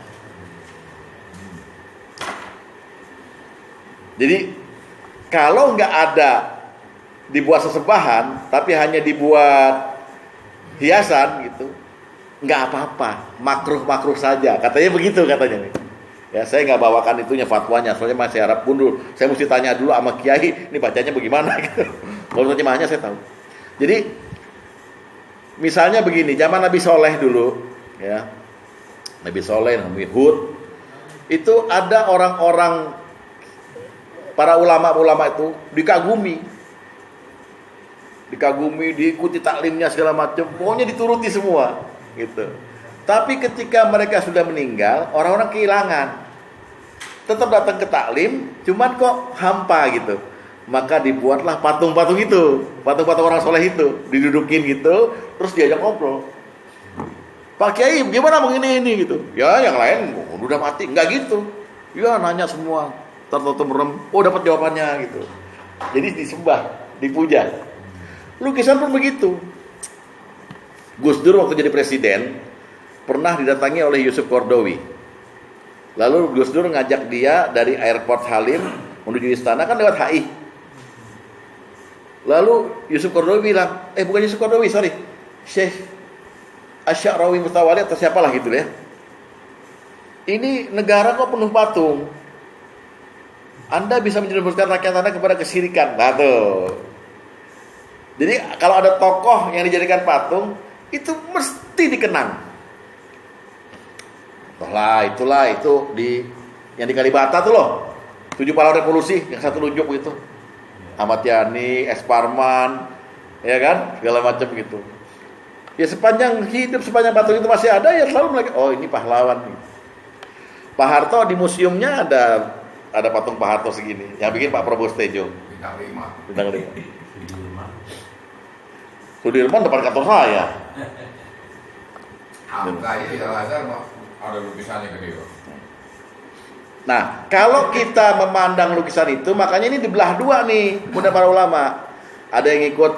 Jadi kalau nggak ada dibuat sesembahan, tapi hanya dibuat hiasan gitu, nggak apa-apa, makruh saja, katanya begitu katanya nih. Ya, saya nggak bawakan itunya fatwanya, soalnya masih harap gundul. Saya mesti tanya dulu sama kiai, ini bacanya bagaimana gitu. Kalau terjemahannya saya tahu. Jadi misalnya begini, zaman Nabi Soleh dulu, ya, Nabi Soleh, Nabi Hud, itu ada orang-orang para ulama-ulama itu dikagumi, diikuti taklimnya segala macam, pokoknya dituruti semua, gitu. Tapi ketika mereka sudah meninggal, orang-orang kehilangan. Tetap datang ke taklim, cuman kok hampa gitu. Maka dibuatlah patung-patung itu, patung-patung orang soleh itu, didudukin gitu, terus diajak ngobrol. Pak Kiai, gimana begini ini gitu? Ya, yang lain udah mati, enggak gitu. Ya, nanya semua, tertutup merem, oh dapat jawabannya gitu. Jadi disembah, dipuja. Lukisan pun begitu. Gus Dur waktu jadi presiden pernah didatangi oleh Yusuf Qaradawi. Lalu Gus Dur ngajak dia dari airport Halim menuju istana, kan lewat HI. Lalu Yusuf Qaradawi bilang, bukan Yusuf Qaradawi, sorry, Syekh Asy-Sya'rawi Mutawali atau siapalah gitu ya. Ini negara kok penuh patung. Anda bisa menjerumuskan rakyat Anda kepada kesyirikan. Nah tuh. Jadi kalau ada tokoh yang dijadikan patung, itu mesti dikenang. Itulah itu yang di Kalibata tuh loh. 7 pahlawan revolusi yang satu nunjuk gitu. Ahmad Yani, S. Parman, ya kan? Segala macam gitu. Ya sepanjang hidup, sepanjang patung itu masih ada, ya selalu lagi, oh ini pahlawan. Pak Harto di museumnya ada patung Pak Harto segini. Yang bikin Pak Prabowo Stejo. Bintang 5. Sudirman depan kantor saya. Angkanya di Al-Azhar ada lukisannya gede kok. Nah, kalau kita memandang lukisan itu, makanya ini dibelah dua nih, mudah para ulama. Ada yang ikut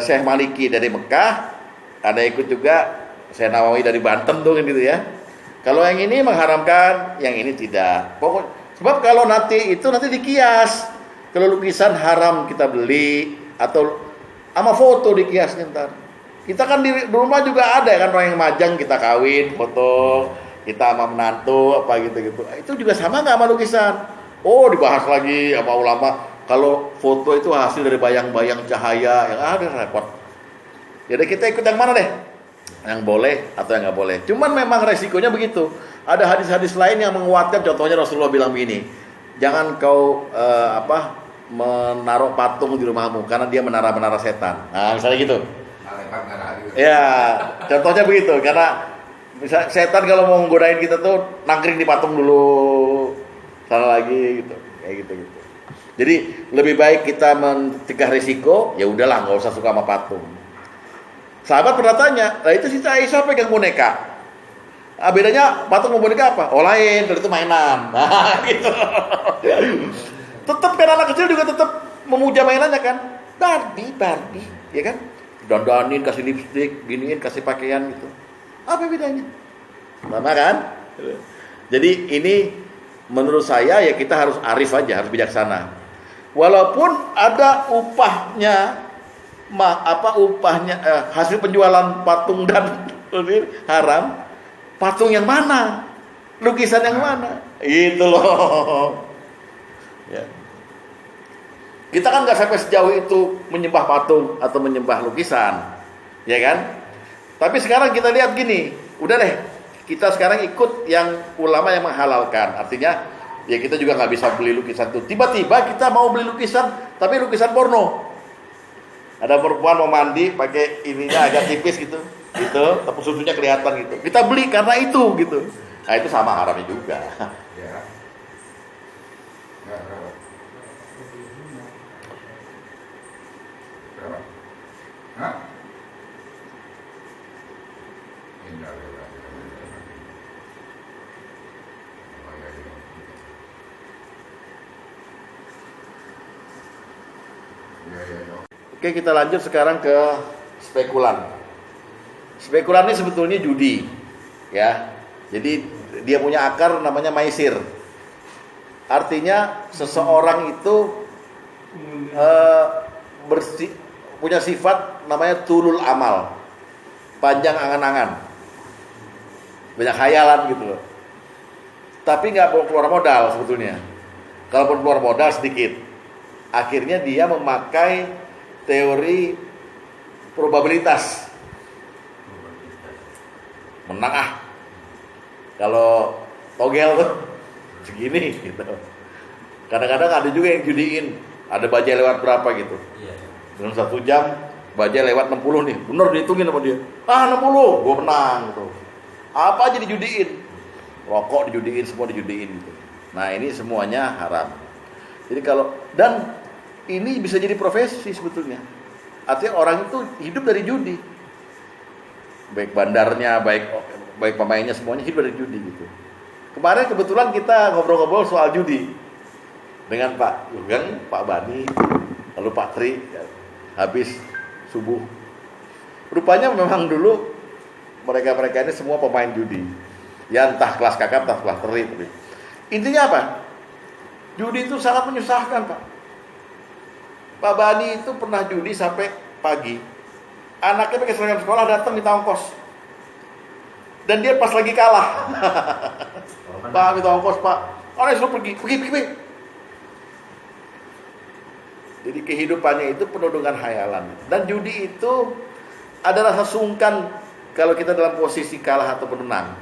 Syekh Maliki dari Mekah, ada yang ikut juga Syekh Nawawi dari Banten tuh kan gitu ya. Kalau yang ini mengharamkan, yang ini tidak. Sebab kalau nanti dikias. Kalau lukisan haram kita beli atau sama foto dikiasnya ntar. Kita kan di rumah juga ada kan orang yang majang, kita kawin, foto, kita sama menantu apa gitu-gitu. Itu juga sama nggak sama lukisan? Oh, dibahas lagi sama ulama. Kalau foto itu hasil dari bayang-bayang cahaya, yang ada repot. Jadi kita ikut yang mana deh? Yang boleh atau yang nggak boleh. Cuman memang resikonya begitu. Ada hadis-hadis lain yang menguatkan. Contohnya Rasulullah bilang begini, jangan kau menaruh patung di rumahmu karena dia menara-menara setan. Nah, misalnya gitu. Ya, contohnya begitu. Karena misal setan kalau mau menggodain kita tuh nangkring di patung dulu, sana lagi gitu, kayak gitu. Jadi lebih baik kita mencegah risiko. Ya udahlah, nggak usah suka sama patung. Sahabat pernah tanya, nah itu Siti Aisyah pegang boneka. Ah, bedanya patung sama boneka apa? Oh lain, kalau itu mainan. Nah, gitu. Tetap kan anak kecil juga tetap memuja mainannya kan. Barbie, ya kan? Dandanin, kasih lipstik, giniin, kasih pakaian gitu. Apa bedanya? Sama kan? Jadi ini menurut saya ya kita harus arif aja, harus bijaksana. Walaupun ada upahnya, hasil penjualan patung dan haram, patung yang mana? Lukisan yang mana? Itu loh. Ya. Kita kan nggak sampai sejauh itu menyembah patung atau menyembah lukisan, ya kan? Tapi sekarang kita lihat gini, udah deh, kita sekarang ikut yang ulama yang menghalalkan. Artinya, ya kita juga nggak bisa beli lukisan tuh. Tiba-tiba kita mau beli lukisan, tapi lukisan porno. Ada perempuan mau mandi pakai ininya agak tipis gitu, tapi susunya kelihatan gitu. Kita beli karena itu gitu. Nah itu sama haramnya juga. Ya. Hah? Oke, kita lanjut sekarang ke spekulan. Spekulan ini sebetulnya judi, ya. Jadi dia punya akar namanya maisir. Artinya seseorang itu punya sifat namanya tulul amal, panjang angan-angan. banyak khayalan gitu loh. Tapi nggak perlu keluar modal sebetulnya. Kalaupun keluar modal sedikit, akhirnya dia memakai teori probabilitas. Menang kalau togel tuh segini gitu. Kadang-kadang ada juga yang judiin, ada bajai lewat berapa gitu. Dalam 1 jam bajai lewat 60 nih, bener dihitungin sama dia. 60, gue menang gitu. Apa aja dijudiin, rokok dijudiin, semua dijudiin gitu. Nah ini semuanya haram. Jadi dan ini bisa jadi profesi sebetulnya. Artinya orang itu hidup dari judi. Baik bandarnya, baik pemainnya, semuanya hidup dari judi gitu. Kemarin kebetulan kita ngobrol-ngobrol soal judi dengan Pak Yugeng, Pak Bani, lalu Pak Tri, ya, habis subuh. Rupanya memang dulu mereka ini semua pemain judi. Ya entah kelas kakap, entah kelas teri. Intinya apa? Judi itu sangat menyusahkan, Pak. Pak Bani itu pernah judi sampai pagi. Anaknya pakai seragam sekolah datang minta ongkos. Dan dia pas lagi kalah. Pak, minta ongkos, Pak. Orang suruh pergi. Jadi kehidupannya itu penuh dengan khayalan. Dan judi itu ada rasa sungkan kalau kita dalam posisi kalah atau menang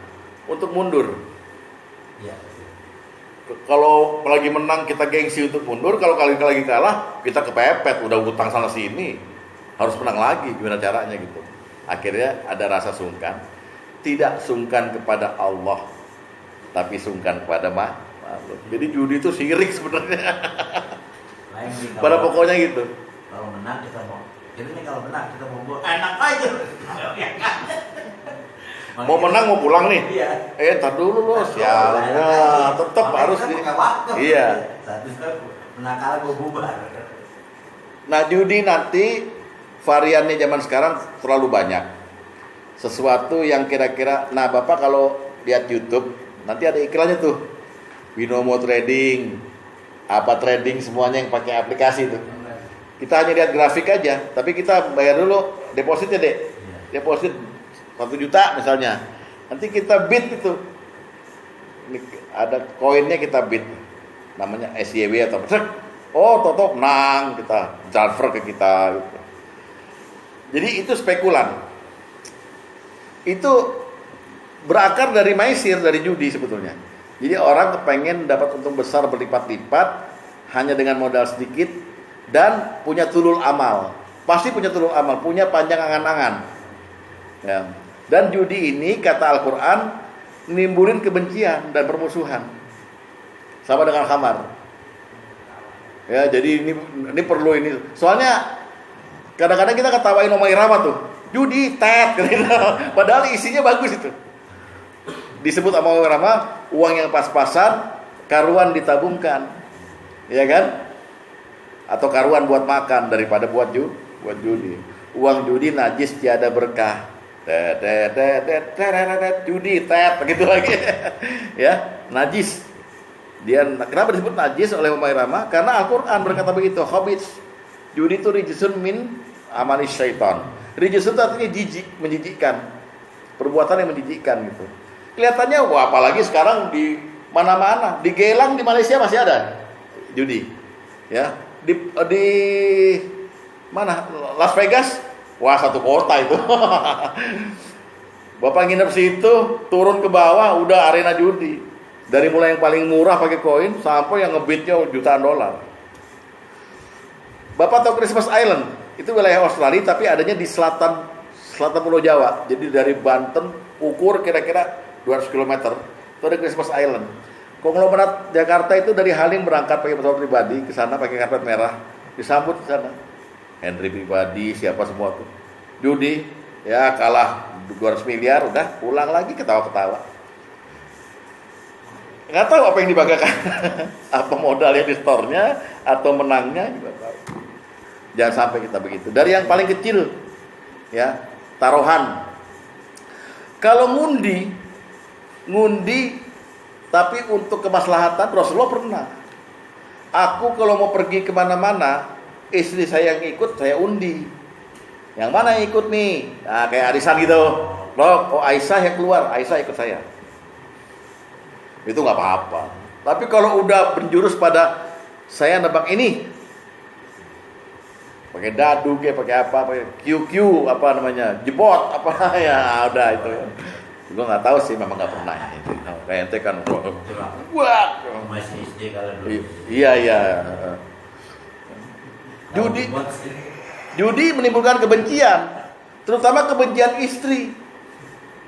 untuk mundur. Iya. Kalau lagi menang kita gengsi untuk mundur, kalau lagi kalah kita kepepet, udah utang sana sini, harus menang lagi, gimana caranya gitu. Akhirnya ada rasa sungkan, tidak sungkan kepada Allah, tapi sungkan kepada makhluk. Jadi judi itu syirik sebenarnya. Pada pokoknya gitu. Kalau menang kita mau, jadi ini kalau menang kita mau enak aja. Mau menang mau pulang nih. Iya. Ntar dulu loh, sialnya tetap harus di. Iya. Satu menang kalah gue bubar. Nah judi nanti variannya zaman sekarang terlalu banyak. Sesuatu yang kira-kira, nah Bapak kalau lihat YouTube nanti ada iklannya tuh, Binomo Trading, apa trading semuanya yang pakai aplikasi itu. Kita hanya lihat grafik aja, tapi kita bayar dulu depositnya deh. Deposit 1 juta misalnya. Nanti kita bid itu. Ini ada koinnya kita bid. Namanya SYW atau apa. Oh, toto menang, kita transfer ke kita gitu. Jadi itu spekulan. Itu berakar dari maisir, dari judi sebetulnya. Jadi orang kepengen dapat untung besar berlipat-lipat hanya dengan modal sedikit dan punya tulul amal. Pasti punya tulul amal, punya panjang angan-angan. Ya. Dan judi ini kata Al-Quran nimbulin kebencian dan permusuhan. Sama dengan khamar. Ya, jadi ini perlu ini. Soalnya kadang-kadang kita ketawain Omah Irama tuh, judi tet gitu. Padahal isinya bagus itu. Disebut sama Omah Irama, uang yang pas-pasan, karuan ditabungkan. Ya kan? Atau karuan buat makan daripada buat judi. Uang judi najis tiada berkah. Judi tet begitu lagi. Ya, najis. Dia kenapa disebut najis oleh Umar Irama? Karena Al-Qur'an berkata begitu, khabith. Judi itu rijsun min amali syaitan. Rijsun itu artinya jijik, menjijikkan. Perbuatan yang menjijikkan gitu. Kelihatannya wah, apalagi sekarang di mana-mana, di Gelang di Malaysia masih ada judi. Ya, di mana? Las Vegas. Wah, satu kota itu. Bapak nginep situ, turun ke bawah udah arena judi. Dari mulai yang paling murah pakai koin sampai yang ngebitnya jutaan dolar. Bapak tahu Christmas Island? Itu wilayah Australia tapi adanya di selatan Pulau Jawa. Jadi dari Banten ukur kira-kira 200 km. Itu ada Christmas Island. Konglomerat Jakarta itu dari Halim berangkat pakai pesawat pribadi ke sana pakai karpet merah, disambut ke sana. Henry pribadi, siapa semua tuh. Judi, ya kalah 200 miliar, udah pulang lagi ketawa-ketawa. Nggak tahu apa yang dibanggakan. Apa modalnya di store-nya atau menangnya juga tahu. Jangan sampai kita begitu. Dari yang paling kecil, ya taruhan. Kalau ngundi, tapi untuk kemaslahatan Rasulullah pernah. Aku kalau mau pergi kemana-mana, istri saya yang ikut, saya undi. Yang mana yang ikut nih? Nah, kayak arisan gitu. Loh, oh Aisyah yang keluar, Aisyah ikut saya. Itu nggak apa-apa. Tapi kalau udah menjurus pada saya nebak ini, pakai dadu, kayak pakai apa, pakai QQ, apa namanya, jebot, apa ya, udah itu. Gue nggak tahu sih, memang nggak pernah itu. Kayak ente kan, wah, masih SD kalau dulu. iya. Judi menimbulkan kebencian, terutama kebencian istri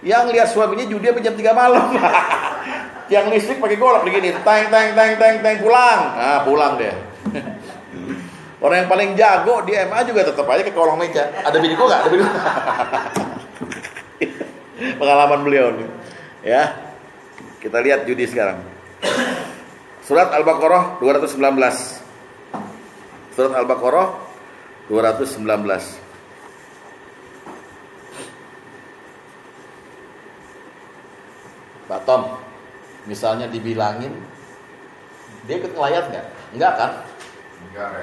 yang lihat suaminya judi sampai jam 3 malam. Yang listrik pakai golok begini, teng pulang. Nah, pulang deh. Orang yang paling jago di MA juga tetap aja ke kolong meja. Ada bini gua enggak? Ada bini. Pengalaman beliau nih. Ya. Kita lihat judi sekarang. Surat Al-Baqarah 219. Surat Al-Baqarah 219. Pak Tom, misalnya dibilangin, dia ikut ngelayat nggak? Enggak kan?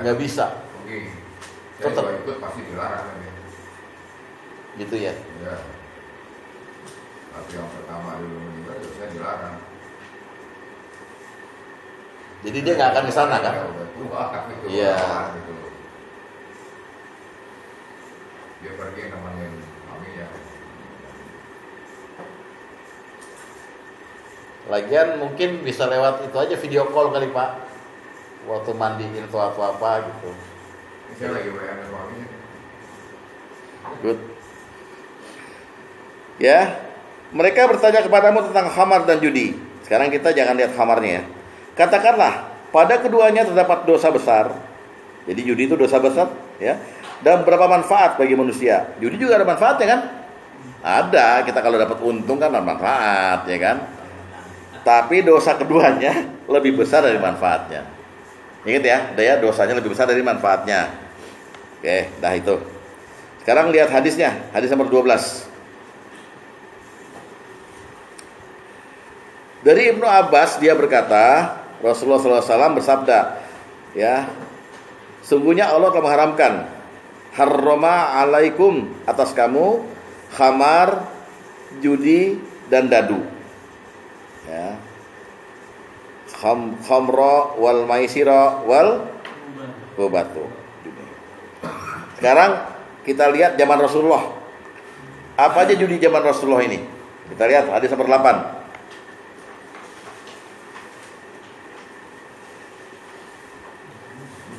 Nggak bisa. Oke. Tetap. Kalau ikut pasti dilarang kan ya. Gitu ya. Ya. Tapi yang pertama dulu meninggal saya dilarang. Jadi dia nggak akan ke sana kan? Ya, udah tua, itu Iya. gitu. Dia pergi nemenin maminya. Lagian mungkin bisa lewat itu aja video call kali Pak. Waktu mandiin atau apa gitu. Saya lagi bayangin maminya. Good. Ya, mereka bertanya kepadamu tentang khamar dan judi. Sekarang kita jangan lihat khamarnya ya. Katakanlah, pada keduanya terdapat dosa besar. Jadi judi itu dosa besar, ya. Dan berapa manfaat bagi manusia? Judi juga ada manfaatnya kan? Ada. Kita kalau dapat untung kan ada manfaat, ya kan? Tapi dosa keduanya lebih besar dari manfaatnya. Ingat ya, daya dosanya lebih besar dari manfaatnya. Oke, dah itu. Sekarang lihat hadisnya, hadis nomor 12. Dari Ibnu Abbas dia berkata, Rasulullah SAW bersabda, ya, sungguhnya Allah telah mengharamkan harrama alaikum atas kamu khamar, judi dan dadu. Ya. Khamra wal maisira wal bubatu. Sekarang kita lihat zaman Rasulullah. Apa aja judi zaman Rasulullah ini? Kita lihat hadis nomor 8.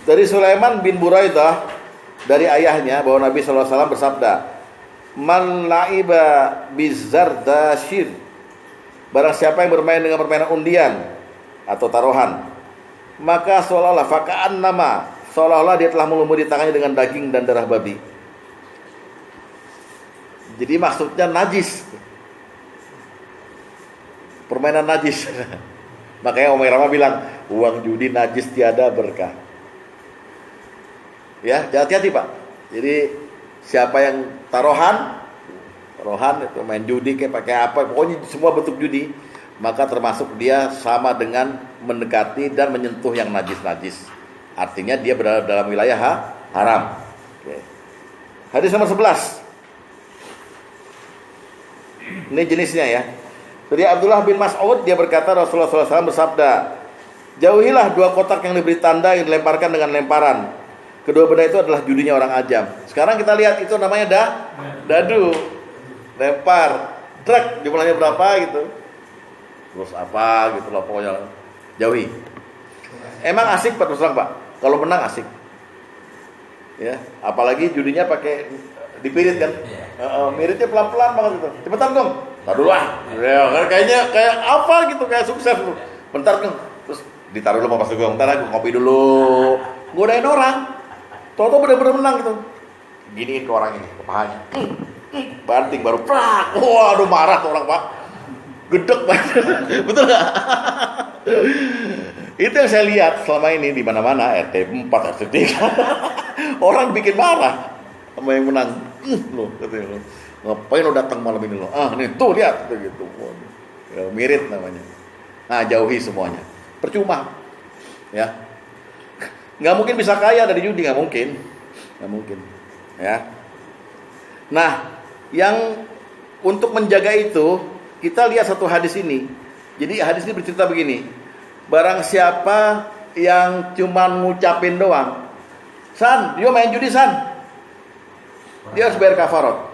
Dari Sulaiman bin Buraidah dari ayahnya bahwa Nabi SAW bersabda, "Man la'iba bizardashir." Barang siapa yang bermain dengan permainan undian atau taruhan, maka seolah-olah faka'an nama, seolah-olah dia telah melumuri tangannya dengan daging dan darah babi. Jadi maksudnya najis. Permainan najis. Makanya Umar Rama bilang, uang judi najis tiada berkah. Ya, hati-hati Pak. Jadi siapa yang taruhan itu main judi kayak pakai apa, pokoknya semua bentuk judi, maka termasuk dia sama dengan mendekati dan menyentuh yang najis-najis. Artinya dia berada dalam wilayah haram. Oke. Hadis nomor 11. Ini jenisnya ya. Dari Abdullah bin Mas'ud dia berkata Rasulullah SAW bersabda, jauhilah dua kotak yang diberi tanda yang dilemparkan dengan lemparan. Kedua benda itu adalah judinya orang ajam. Sekarang kita lihat itu namanya dadu. Lempar, truk, jumlahnya berapa gitu. Terus apa gitu loh, pokoknya jauhi. Emang asik Pak, terus terang Pak. Kalau menang asik. Ya, apalagi judinya pakai dipirit kan. Miritnya pelan-pelan banget gitu. Cepetan dong. Tar dulu ah. Ya, kayaknya kayak apa gitu, kayak sukses tuh. Bentar dong. Terus ditaruh dulu pas gue, bentar aku ngopi dulu. Godain orang. Toto bener-bener menang gitu. Giniin ke orang ini, ke pahanya. Banting baru prak. Waduh marah tuh orang Pak. Gedek banget. Betul gak? Itu yang saya lihat selama ini di mana-mana, RT 4, RT 3. Orang bikin marah sama yang menang. Loh, katanya lo. Ngapain lo datang malam ini lo? Ah, nih tuh lihat gitu. Ya, mirip namanya. Nah, jauhi semuanya. Percuma. Ya. Nggak mungkin bisa kaya dari judi, nggak mungkin, ya. Nah, yang untuk menjaga itu, kita lihat satu hadis ini. Jadi hadis ini bercerita begini. Barang siapa yang cuman ngucapin doang, San, dia main judi San, dia harus bayar kafarat.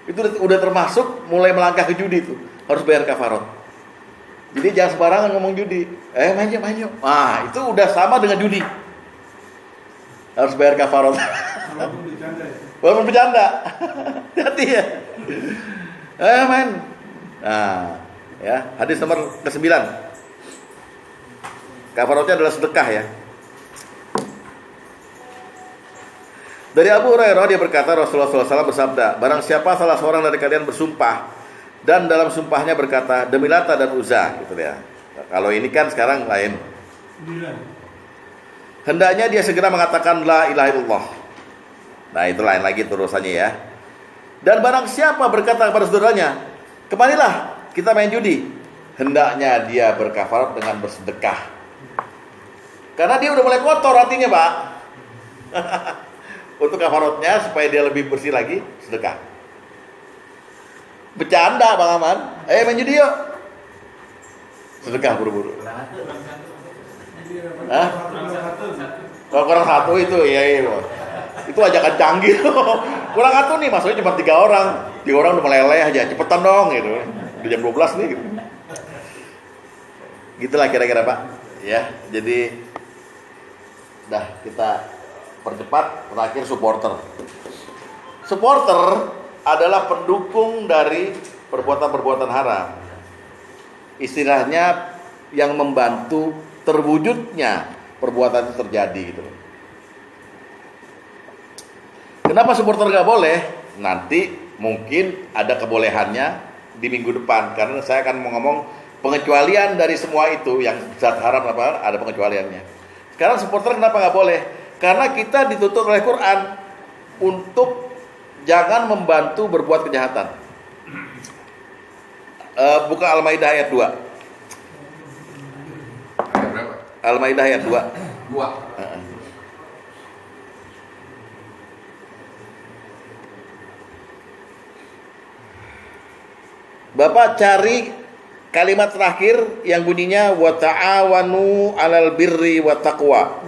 Itu udah termasuk mulai melangkah ke judi itu, harus bayar kafarat. Jadi jangan sembarangan ngomong judi. Main yuk. Nah, itu udah sama dengan judi. Harus bayar kafarat. Walaupun bercanda. Hati ya. Main. Nah, ya, hadis nomor ke-9. Kafaratnya adalah sedekah ya. Dari Abu Hurairah dia berkata, Rasulullah SAW bersabda, barang siapa salah seorang dari kalian bersumpah dan dalam sumpahnya berkata demi Lata dan Uzza, gitu ya. Kalau ini kan sekarang lain. Hendaknya dia segera mengatakan la ilaha illallah. Nah, itu lain lagi terusannya ya. Dan barang siapa berkata kepada saudaranya, kemarilah kita main judi, hendaknya dia berkafarat dengan bersedekah. Karena dia udah mulai kotor hatinya, Pak. Untuk kafaratnya supaya dia lebih bersih lagi, sedekah. Bercanda Bang Aman, main judi yuk. Sedekah buru-buru. Hah? Kalau kurang satu itu iya. Itu ajakan canggih. Kurang satu nih, maksudnya cuma 3 orang. 3 orang udah meleleh aja, cepetan dong gitu. Udah jam 12 nih gitu. Gitulah kira-kira Pak. Ya, jadi kita percepat. Terakhir supporter. Supporter adalah pendukung dari perbuatan-perbuatan haram. Istilahnya yang membantu terwujudnya perbuatan itu terjadi gitu. Kenapa supporter gak boleh? Nanti mungkin ada kebolehannya di minggu depan, karena saya akan mau ngomong pengecualian dari semua itu, yang zat haram apa ada pengecualiannya. Sekarang supporter kenapa gak boleh? Karena kita dituntut oleh Quran untuk jangan membantu berbuat kejahatan. Buka Al-Maidah ayat 2. Ayat berapa? Al-Maidah ayat 2. 2. Bapak cari kalimat terakhir yang bunyinya wa ta'awanu 'alal birri wat taqwa.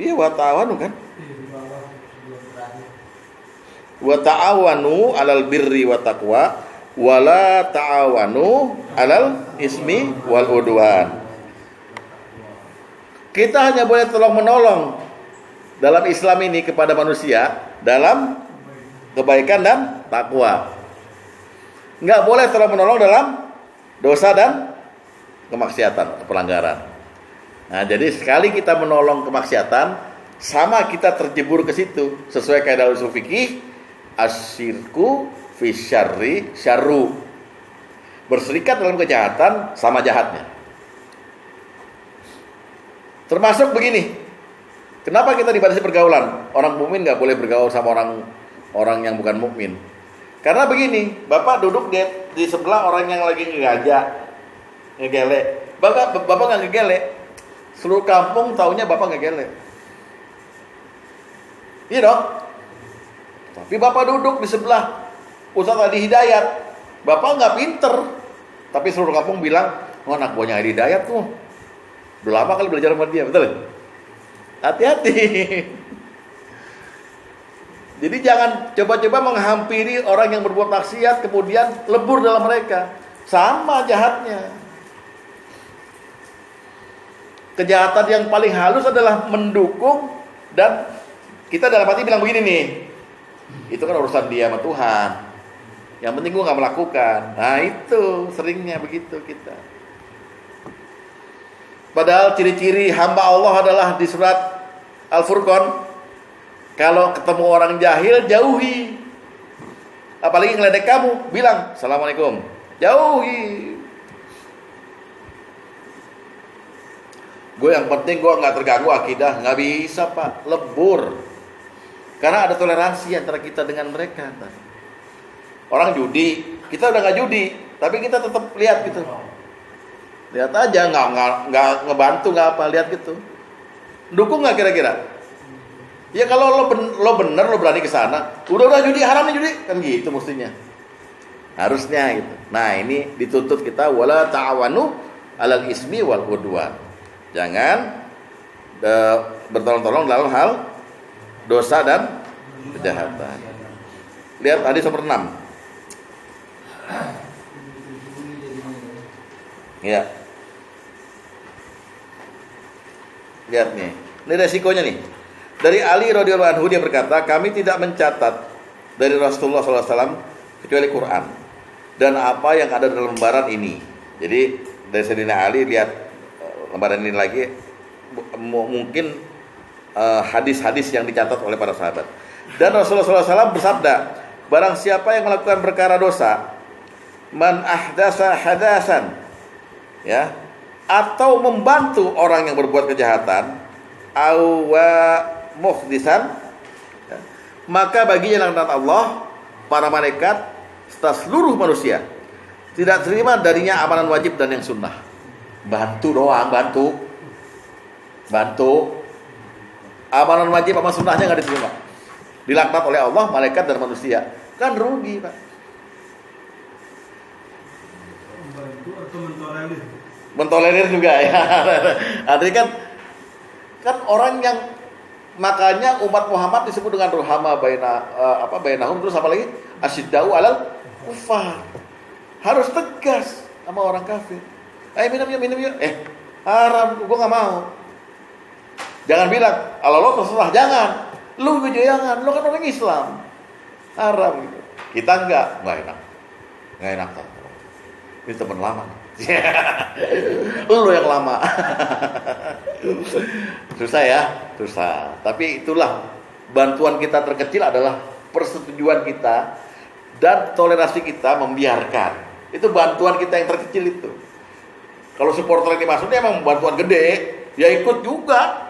Iya, wa ta'awanu kan? Wa ta'awanu 'alal birri wat taqwa wa la ta'awanu 'alal ismi wal udwan. Kita hanya boleh tolong menolong dalam Islam ini kepada manusia dalam kebaikan dan takwa. Nggak boleh tolong menolong dalam dosa dan kemaksiatan, pelanggaran. Nah, jadi sekali kita menolong kemaksiatan, sama kita terjebur ke situ. Sesuai kaidah usul fikih, asyirku fi syarri syarru. Berserikat dalam kejahatan sama jahatnya. Termasuk begini. Kenapa kita dibatasi pergaulan? Orang mukmin nggak boleh bergaul sama orang yang bukan mukmin. Karena begini, Bapak duduk di sebelah orang yang lagi ngegajak, ngegelek. Bapak nggak ngegelek. Seluruh kampung taunya Bapak ngegelek. Iya dong? Tapi Bapak duduk di sebelah Ustaz Adi Hidayat. Bapak nggak pinter. Tapi seluruh kampung bilang, anak buahnya Adi Hidayat tuh. Udah lama kali belajar sama dia, betul? Hati-hati. Jadi jangan coba-coba menghampiri orang yang berbuat maksiat kemudian lebur dalam mereka. Sama jahatnya. Kejahatan yang paling halus adalah mendukung, dan kita dalam hati bilang begini nih, itu kan urusan dia sama Tuhan. Yang penting gue gak melakukan. Nah itu seringnya begitu kita. Padahal ciri-ciri hamba Allah adalah di surat Al-Furqan. Kalau ketemu orang jahil, jauhi. Apalagi ngeledek kamu, bilang Assalamualaikum. Jauhi. Gue yang penting gue gak terganggu akidah. Gak bisa Pak, lebur. Karena ada toleransi antara kita dengan mereka. Orang judi, kita udah gak judi, tapi kita tetap lihat gitu. Lihat aja, gak ngebantu, gak apa, lihat gitu. Dukung nggak kira-kira? Ya kalau lo bener lo berani ke sana, udah judi haram nih judi, kan gitu mestinya. Harusnya gitu. Nah, ini dituntut kita wala ta'awanu 'alal ismi wal udwan. Jangan bertolong-tolong dalam hal dosa dan kejahatan. Lihat hadis nomor 6. Ya. Lihat nih. Ini resikonya nih. Dari Ali radhiyallahu anhu dia berkata, kami tidak mencatat dari Rasulullah SAW kecuali Quran dan apa yang ada dalam lembaran ini. Jadi dari Sayyidina Ali lihat lembaran ini lagi, mungkin hadis-hadis yang dicatat oleh para sahabat. Dan Rasulullah SAW bersabda, barang siapa yang melakukan perkara dosa, man ahdasa hadasan, ya, atau membantu orang yang berbuat kejahatan, awa muhdisan, ya, maka baginya laknat Allah, para malaikat serta seluruh manusia tidak terima darinya amalan wajib dan yang sunnah. Bantu doang, bantu. Amalan wajib sama sunnahnya nggak diterima, dilaknat oleh Allah, malaikat dan manusia. Kan rugi, Pak. Membantu atau mentolerir? Mentolerir juga ya. Artinya kan orang yang, makanya umat Muhammad disebut dengan ruhama bainahum, terus apa lagi? Asyiddau alal kufar. Harus tegas sama orang kafir. Ayo minum yuk. Haram, gua nggak mau. Jangan bilang, Allah terserah, jangan. Lu jangan, lu kan orang Islam. Haram gitu. Kita enggak enak. Ini teman lama. Lu yang lama. Susah ya, susah. Tapi itulah bantuan kita terkecil adalah persetujuan kita dan toleransi kita membiarkan. Itu bantuan kita yang terkecil itu. Kalau supporter ini maksudnya emang bantuan gede, ya ikut juga.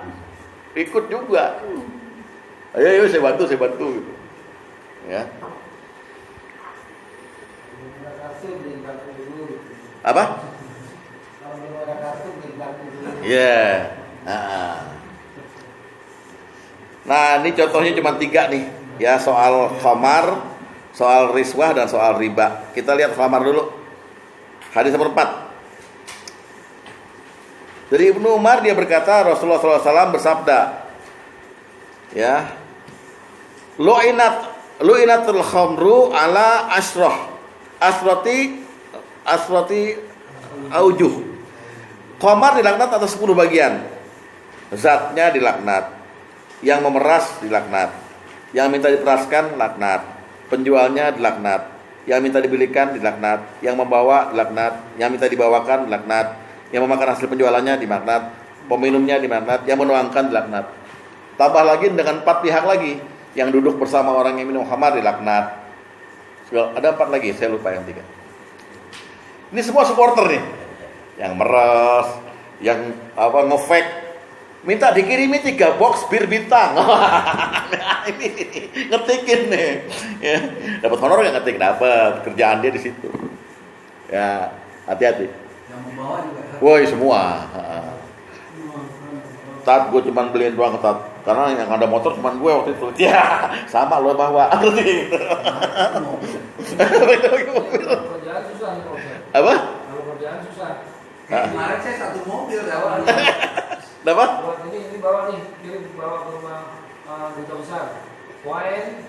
Ayo saya bantu gitu. Ya. Apa? Ya. Nah, ini contohnya cuma 3 nih. Ya, soal khamar, soal riswah, dan soal riba. Kita lihat khamar dulu. Hadis nomor 4. Dari Ibnu Umar dia berkata, Rasulullah SAW bersabda, ya, lu'inatul khamru ala asrati aujuh. Khamar dilaknat atas 10 bagian. Zatnya dilaknat, yang memeras dilaknat, yang minta diperaskan laknat, penjualnya dilaknat, yang minta dibelikan dilaknat, yang membawa dilaknat, yang minta dibawakan dilaknat, yang memakan hasil penjualannya dilaknat, peminumnya dilaknat, yang menuangkan dilaknat. Tambah lagi dengan 4 pihak lagi, yang duduk bersama orang yang minum khamar dilaknat. Ada 4 lagi, saya lupa yang 3. Ini semua supporter nih, yang meres, yang ngefake, minta dikirimi 3 box bir bintang. Ini ngetikin nih, ya. Dapat honor nggak ngetik? Dapat, kerjaan dia di situ. Ya, hati-hati. Yang membawa juga. Woi semua. Tat, gue cuma beliin doang ke Tat, karena yang ada motor cuma gue waktu itu. Ya, sama lo bawa. Kerjaan susah nih kalau saya. Apa? Kalau kerjaan susah. Kemarin saya 1 mobil bawa. Dapat? Buat ini bawa nih, bawa ke rumah duta besar. Poin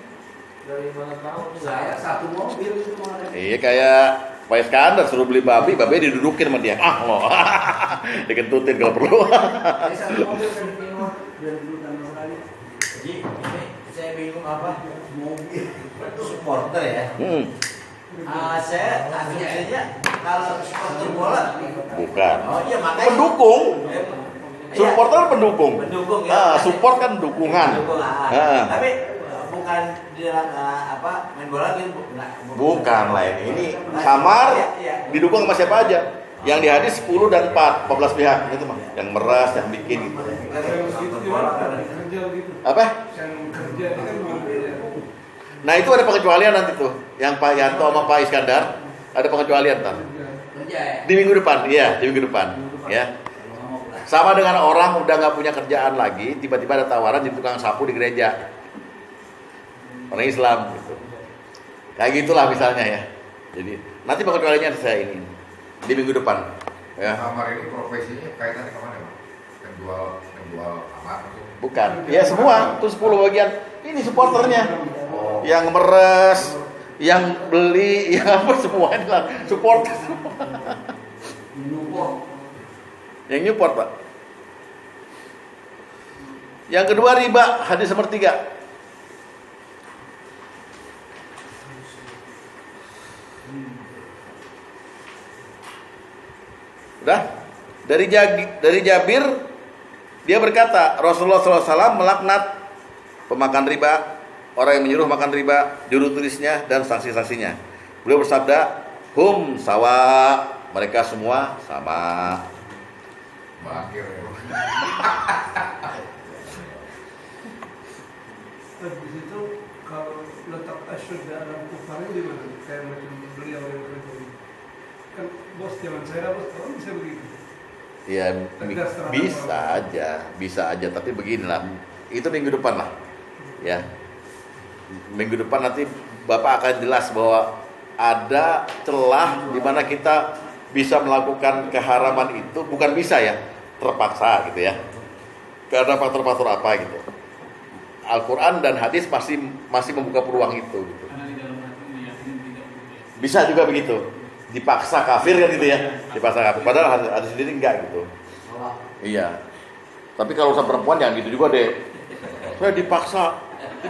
dari mana tahu? Saya 1 mobil itu kemarin. Iya, kayak Pak Iskandar suruh beli babi didudukin sama dia. Lo. Dikentutin kalau perlu. Saya 1 mobil kan minum dan dulu tanggal sekali. Jadi ini saya bingung apa? Mobil. Supporter ya. Saya asumsinya kalau supporter bola Bukan. Oh iya makanya Pendukung. Supporter pendukung. Pendukung ya. Support kan dukungan. Pendukung, tapi bukan di dalam main bola gitu. Bukan lain. Ini kamar didukung sama siapa aja. Yang di hadis 10 dan 14 pihak itu mah. Yang meras, yang bikin gitu. Apa? Nah, itu ada pengecualian nanti tuh. Yang Pak Yanto sama Pak Iskandar ada pengecualian ntar. Kerja ya. Di minggu depan, iya, di minggu depan, ya. sama dengan orang udah nggak punya kerjaan lagi, tiba-tiba ada tawaran jadi tukang sapu di gereja. Orang Islam gitu. Kayak gitulah misalnya ya. Jadi nanti pengecualiannya saya ini di minggu depan. Ya. Kamar ini profesinya kaitannya kemana, Pak? Penjual kamar itu? Bukan. Ya semua, itu 10 bagian. Ini supporternya. Oh. Yang meres, yang beli, ya apa semua inilah supporter. Yang Newport, Pak. Yang kedua riba, hadis nomor 3. Udah? Dari Jabir dia berkata, Rasulullah SAW melaknat pemakan riba, orang yang menyuruh makan riba, juru tulisnya dan saksi-saksinya. Beliau bersabda, hum sawa, mereka semua sama. Bakir. Di situ kalau letak asyur dalam kufar itu di mana? Kayak macam beliau yang kerja ini. Kan bos zaman saya bos, kalau bisa begitu. Ya bisa aja, tapi beginilah. Itu minggu depan lah. Ya. Minggu depan nanti Bapak akan jelas bahwa ada celah di mana kita bisa melakukan keharaman itu, bukan bisa ya, terpaksa gitu ya. Karena faktor-faktor apa gitu. Al-Quran dan hadis masih membuka peluang itu gitu. Bisa juga begitu. Dipaksa kafir kan gitu ya. Dipaksa kafir. Padahal hadis sendiri enggak gitu. Iya. Tapi kalau urusan perempuan jangan gitu juga deh. Saya dipaksa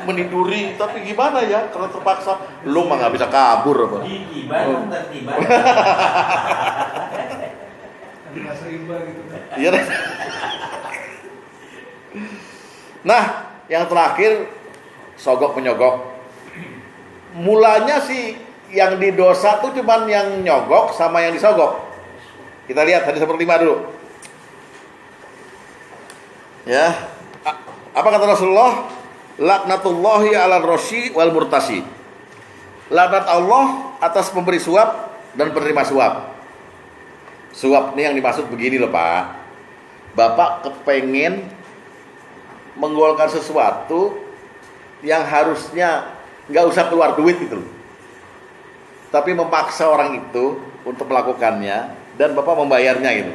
meniduri, tapi gimana ya? Karena terpaksa. Lu mah nggak bisa kabur apa? Gigiban tertiban. Ada bahasa imba gitu kan. Iya. Nah, yang terakhir sogok menyogok. Mulanya sih yang didosa tuh cuman yang nyogok sama yang disogok. Kita lihat hadis nomor 5 dulu. Ya. Apa kata Rasulullah? Laknatullahi 'alal rosyi wal murtasi. Laknat Allah atas pemberi suap dan penerima suap. Suap ini yang dimaksud begini loh, Pak. Bapak kepengen menggolkan sesuatu yang harusnya nggak usah keluar duit gitu loh. Tapi memaksa orang itu untuk melakukannya dan Bapak membayarnya gitu.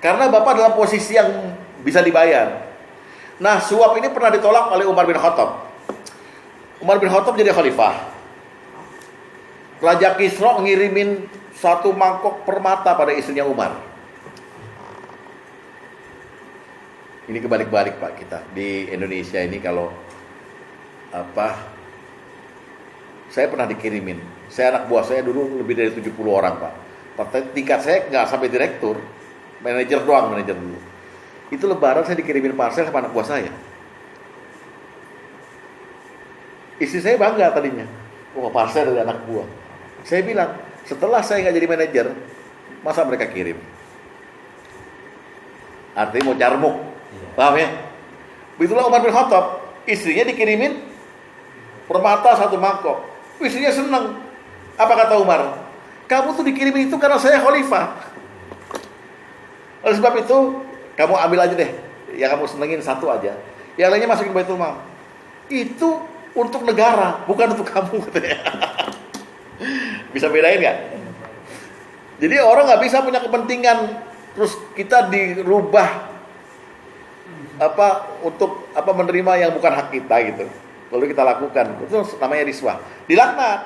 Karena Bapak dalam posisi yang bisa dibayar. Nah, suap ini pernah ditolak oleh Umar bin Khattab. Umar bin Khattab jadi khalifah. Raja Kisra ngirimin 1 mangkok permata pada istrinya Umar. Ini kebalik-balik Pak kita di Indonesia ini kalau saya pernah dikirimin. Saya anak buah saya dulu lebih dari 70 orang Pak. Tingkat saya nggak sampai direktur, manajer dulu. Itu lebaran saya dikirimin parcel sama anak buah saya. Istri saya bangga tadinya, parcel dari anak buah. Saya bilang, setelah saya nggak jadi manajer, masa mereka kirim? Artinya mau carmuk. Paham ya? Begitulah Umar bin Khattab, istrinya dikirimin permata 1 mangkok. Istrinya senang. Apa kata Umar? Kamu tuh dikirimin itu karena saya khalifah. Oleh sebab itu, kamu ambil aja deh. Yang kamu senengin 1 aja. Yang lainnya masukin Baitul Mal. Itu untuk negara, bukan untuk kamu katanya. Bisa bedain nggak? Jadi orang nggak bisa punya kepentingan terus kita dirubah untuk menerima yang bukan hak kita gitu. Lalu kita lakukan, itu namanya riswah. Dilaknat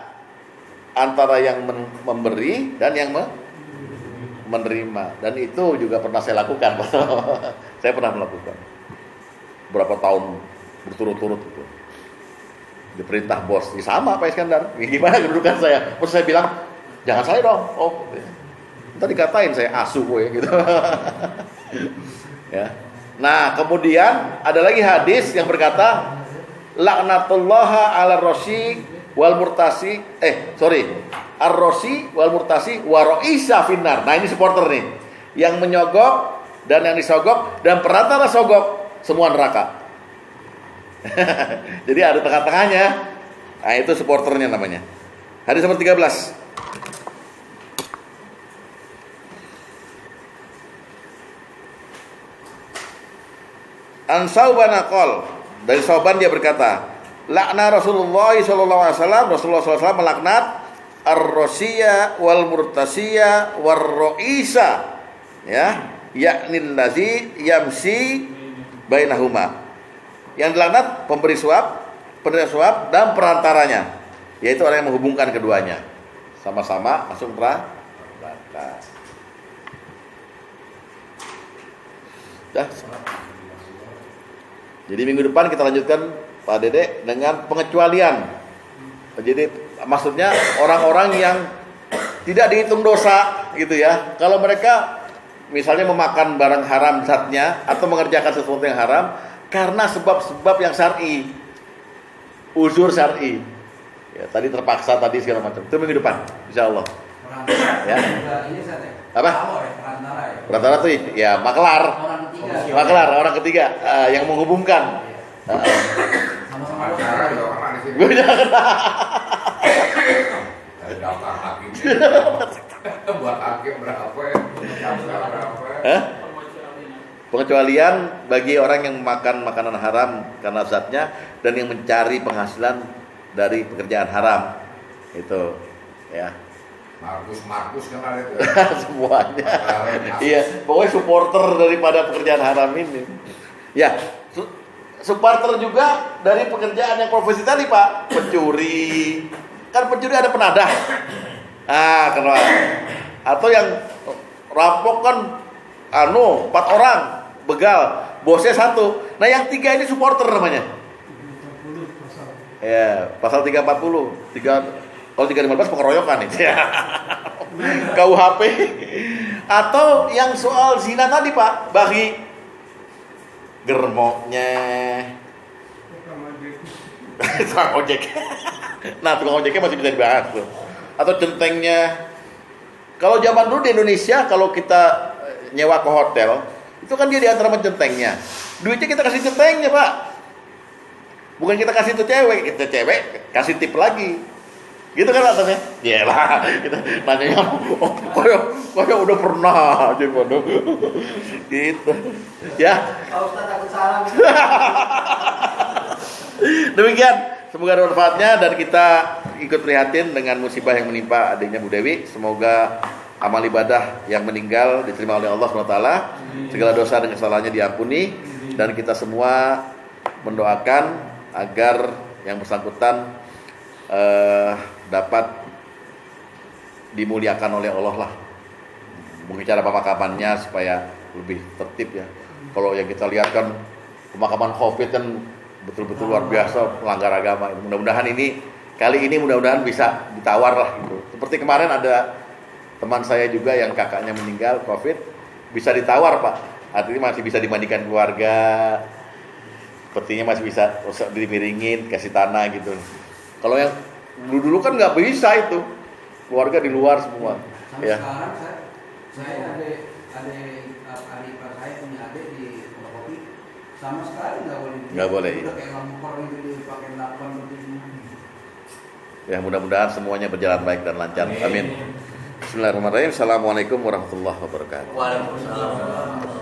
antara yang memberi dan yang menerima. Dan itu juga pernah saya lakukan. Saya pernah melakukan berapa tahun berturut-turut gitu. Diperintah bos, sama Pak Iskandar. Gimana kedudukan saya? Terus saya bilang, jangan saya dong. Oh, ntar dikatain saya asuh gue gitu. Ya. Nah, kemudian ada lagi hadis yang berkata laknatullaha 'ala rosyi wal murtasi ar-rosyi wal murtasi wa ra'isa finnar. Nah, ini supporter nih. Yang menyogok dan yang disogok dan perantara sogok semua neraka. Jadi ada tengah-tengahnya. Nah, itu supporternya namanya. Hadis nomor 13. An Sauban qol, dari Sauban dia berkata, lakna Rasulullah sallallahu alaihi wasallam, Rasulullah sallallahu alaihi wasallam melaknat ar-rasiya wal murtasiya war ra'isa, ya, yakni allazi yamsi bainahuma. Yang dilaknat pemberi suap, penerima suap dan perantaranya, yaitu orang yang menghubungkan keduanya. Sama-sama masuk neraka. Dah. Jadi minggu depan kita lanjutkan Pak Dede dengan pengecualian. Jadi maksudnya orang-orang yang tidak dihitung dosa gitu ya. Kalau mereka misalnya memakan barang haram zatnya atau mengerjakan sesuatu yang haram karena sebab-sebab yang syar'i, uzur syar'i. Ya, tadi terpaksa tadi segala macam. Itu minggu depan, insyaallah. Ya. Ini saya Apa? Perantara ya. Perantara tuh ya maklar. Orang ketiga. Maklar orang ketiga yang menghubungkan. Sama-sama. Acara juga pernah di sini. Gue jangan. Ada daftar hakim. Buat hakim berapa ya? Daftar berapa ya? Hah? Pengecualian bagi orang yang makan makanan haram karena zatnya dan yang mencari penghasilan dari pekerjaan haram. Itu ya. Markus kan ada itu. Semuanya. Iya, pokoknya supporter daripada pekerjaan haram ini. Ya, supporter juga dari pekerjaan yang profesi tadi, Pak. Pencuri. Kan pencuri ada penadah. Kenal. Atau yang rampok kan 4 orang begal, bosnya 1. Nah, yang 3 ini supporter namanya. 40 pasal. Ya, pasal 340. Kalau 315 pengeroyokan itu ya. KUHP. Atau yang soal zina tadi, Pak, bagi germoknya tukang ojek. Nah, tukang ojeknya masih bisa dibahas tuh. Atau centengnya. Kalau zaman dulu di Indonesia, kalau kita nyewa ke hotel, itu kan dia diantar sama centengnya. Duitnya kita kasih centengnya, Pak. Bukan kita kasih itu cewek, kita cewek kasih tip lagi. Gitu kan atasnya? Iyalah, kita nanya kayak udah pernah aja bodoh. Gitu. Ya. Pak Ustaz takut salah. Demikian, semoga ada manfaatnya dan kita ikut prihatin dengan musibah yang menimpa adiknya Bu Dewi. Semoga amal ibadah yang meninggal diterima oleh Allah SWT, segala dosa dan kesalahannya diampuni, dan kita semua mendoakan agar yang bersangkutan dapat dimuliakan oleh Allah lah. Mungkin cara pemakamannya supaya lebih tertib ya. Kalau yang kita lihat kan pemakaman COVID kan betul-betul luar biasa, melanggar agama. Mudah-mudahan kali ini bisa ditawar lah gitu. Seperti kemarin ada teman saya juga yang kakaknya meninggal COVID, bisa ditawar, Pak. Artinya masih bisa dimandikan keluarga. Petinya masih bisa dimiringin, kasih tanah gitu. Kalau yang dulu kan nggak bisa itu, keluarga di luar semua. Sampai Ya. sekarang saya adik ipar saya punya adik di Kopi, sama sekali nggak boleh. Nggak boleh. Udah kayak lampor itu dipakai 8 begitu. Ya, mudah-mudahan semuanya berjalan baik dan lancar. Amin. Bismillahirrahmanirrahim. Assalamualaikum warahmatullahi wabarakatuh. Waalaikumsalam.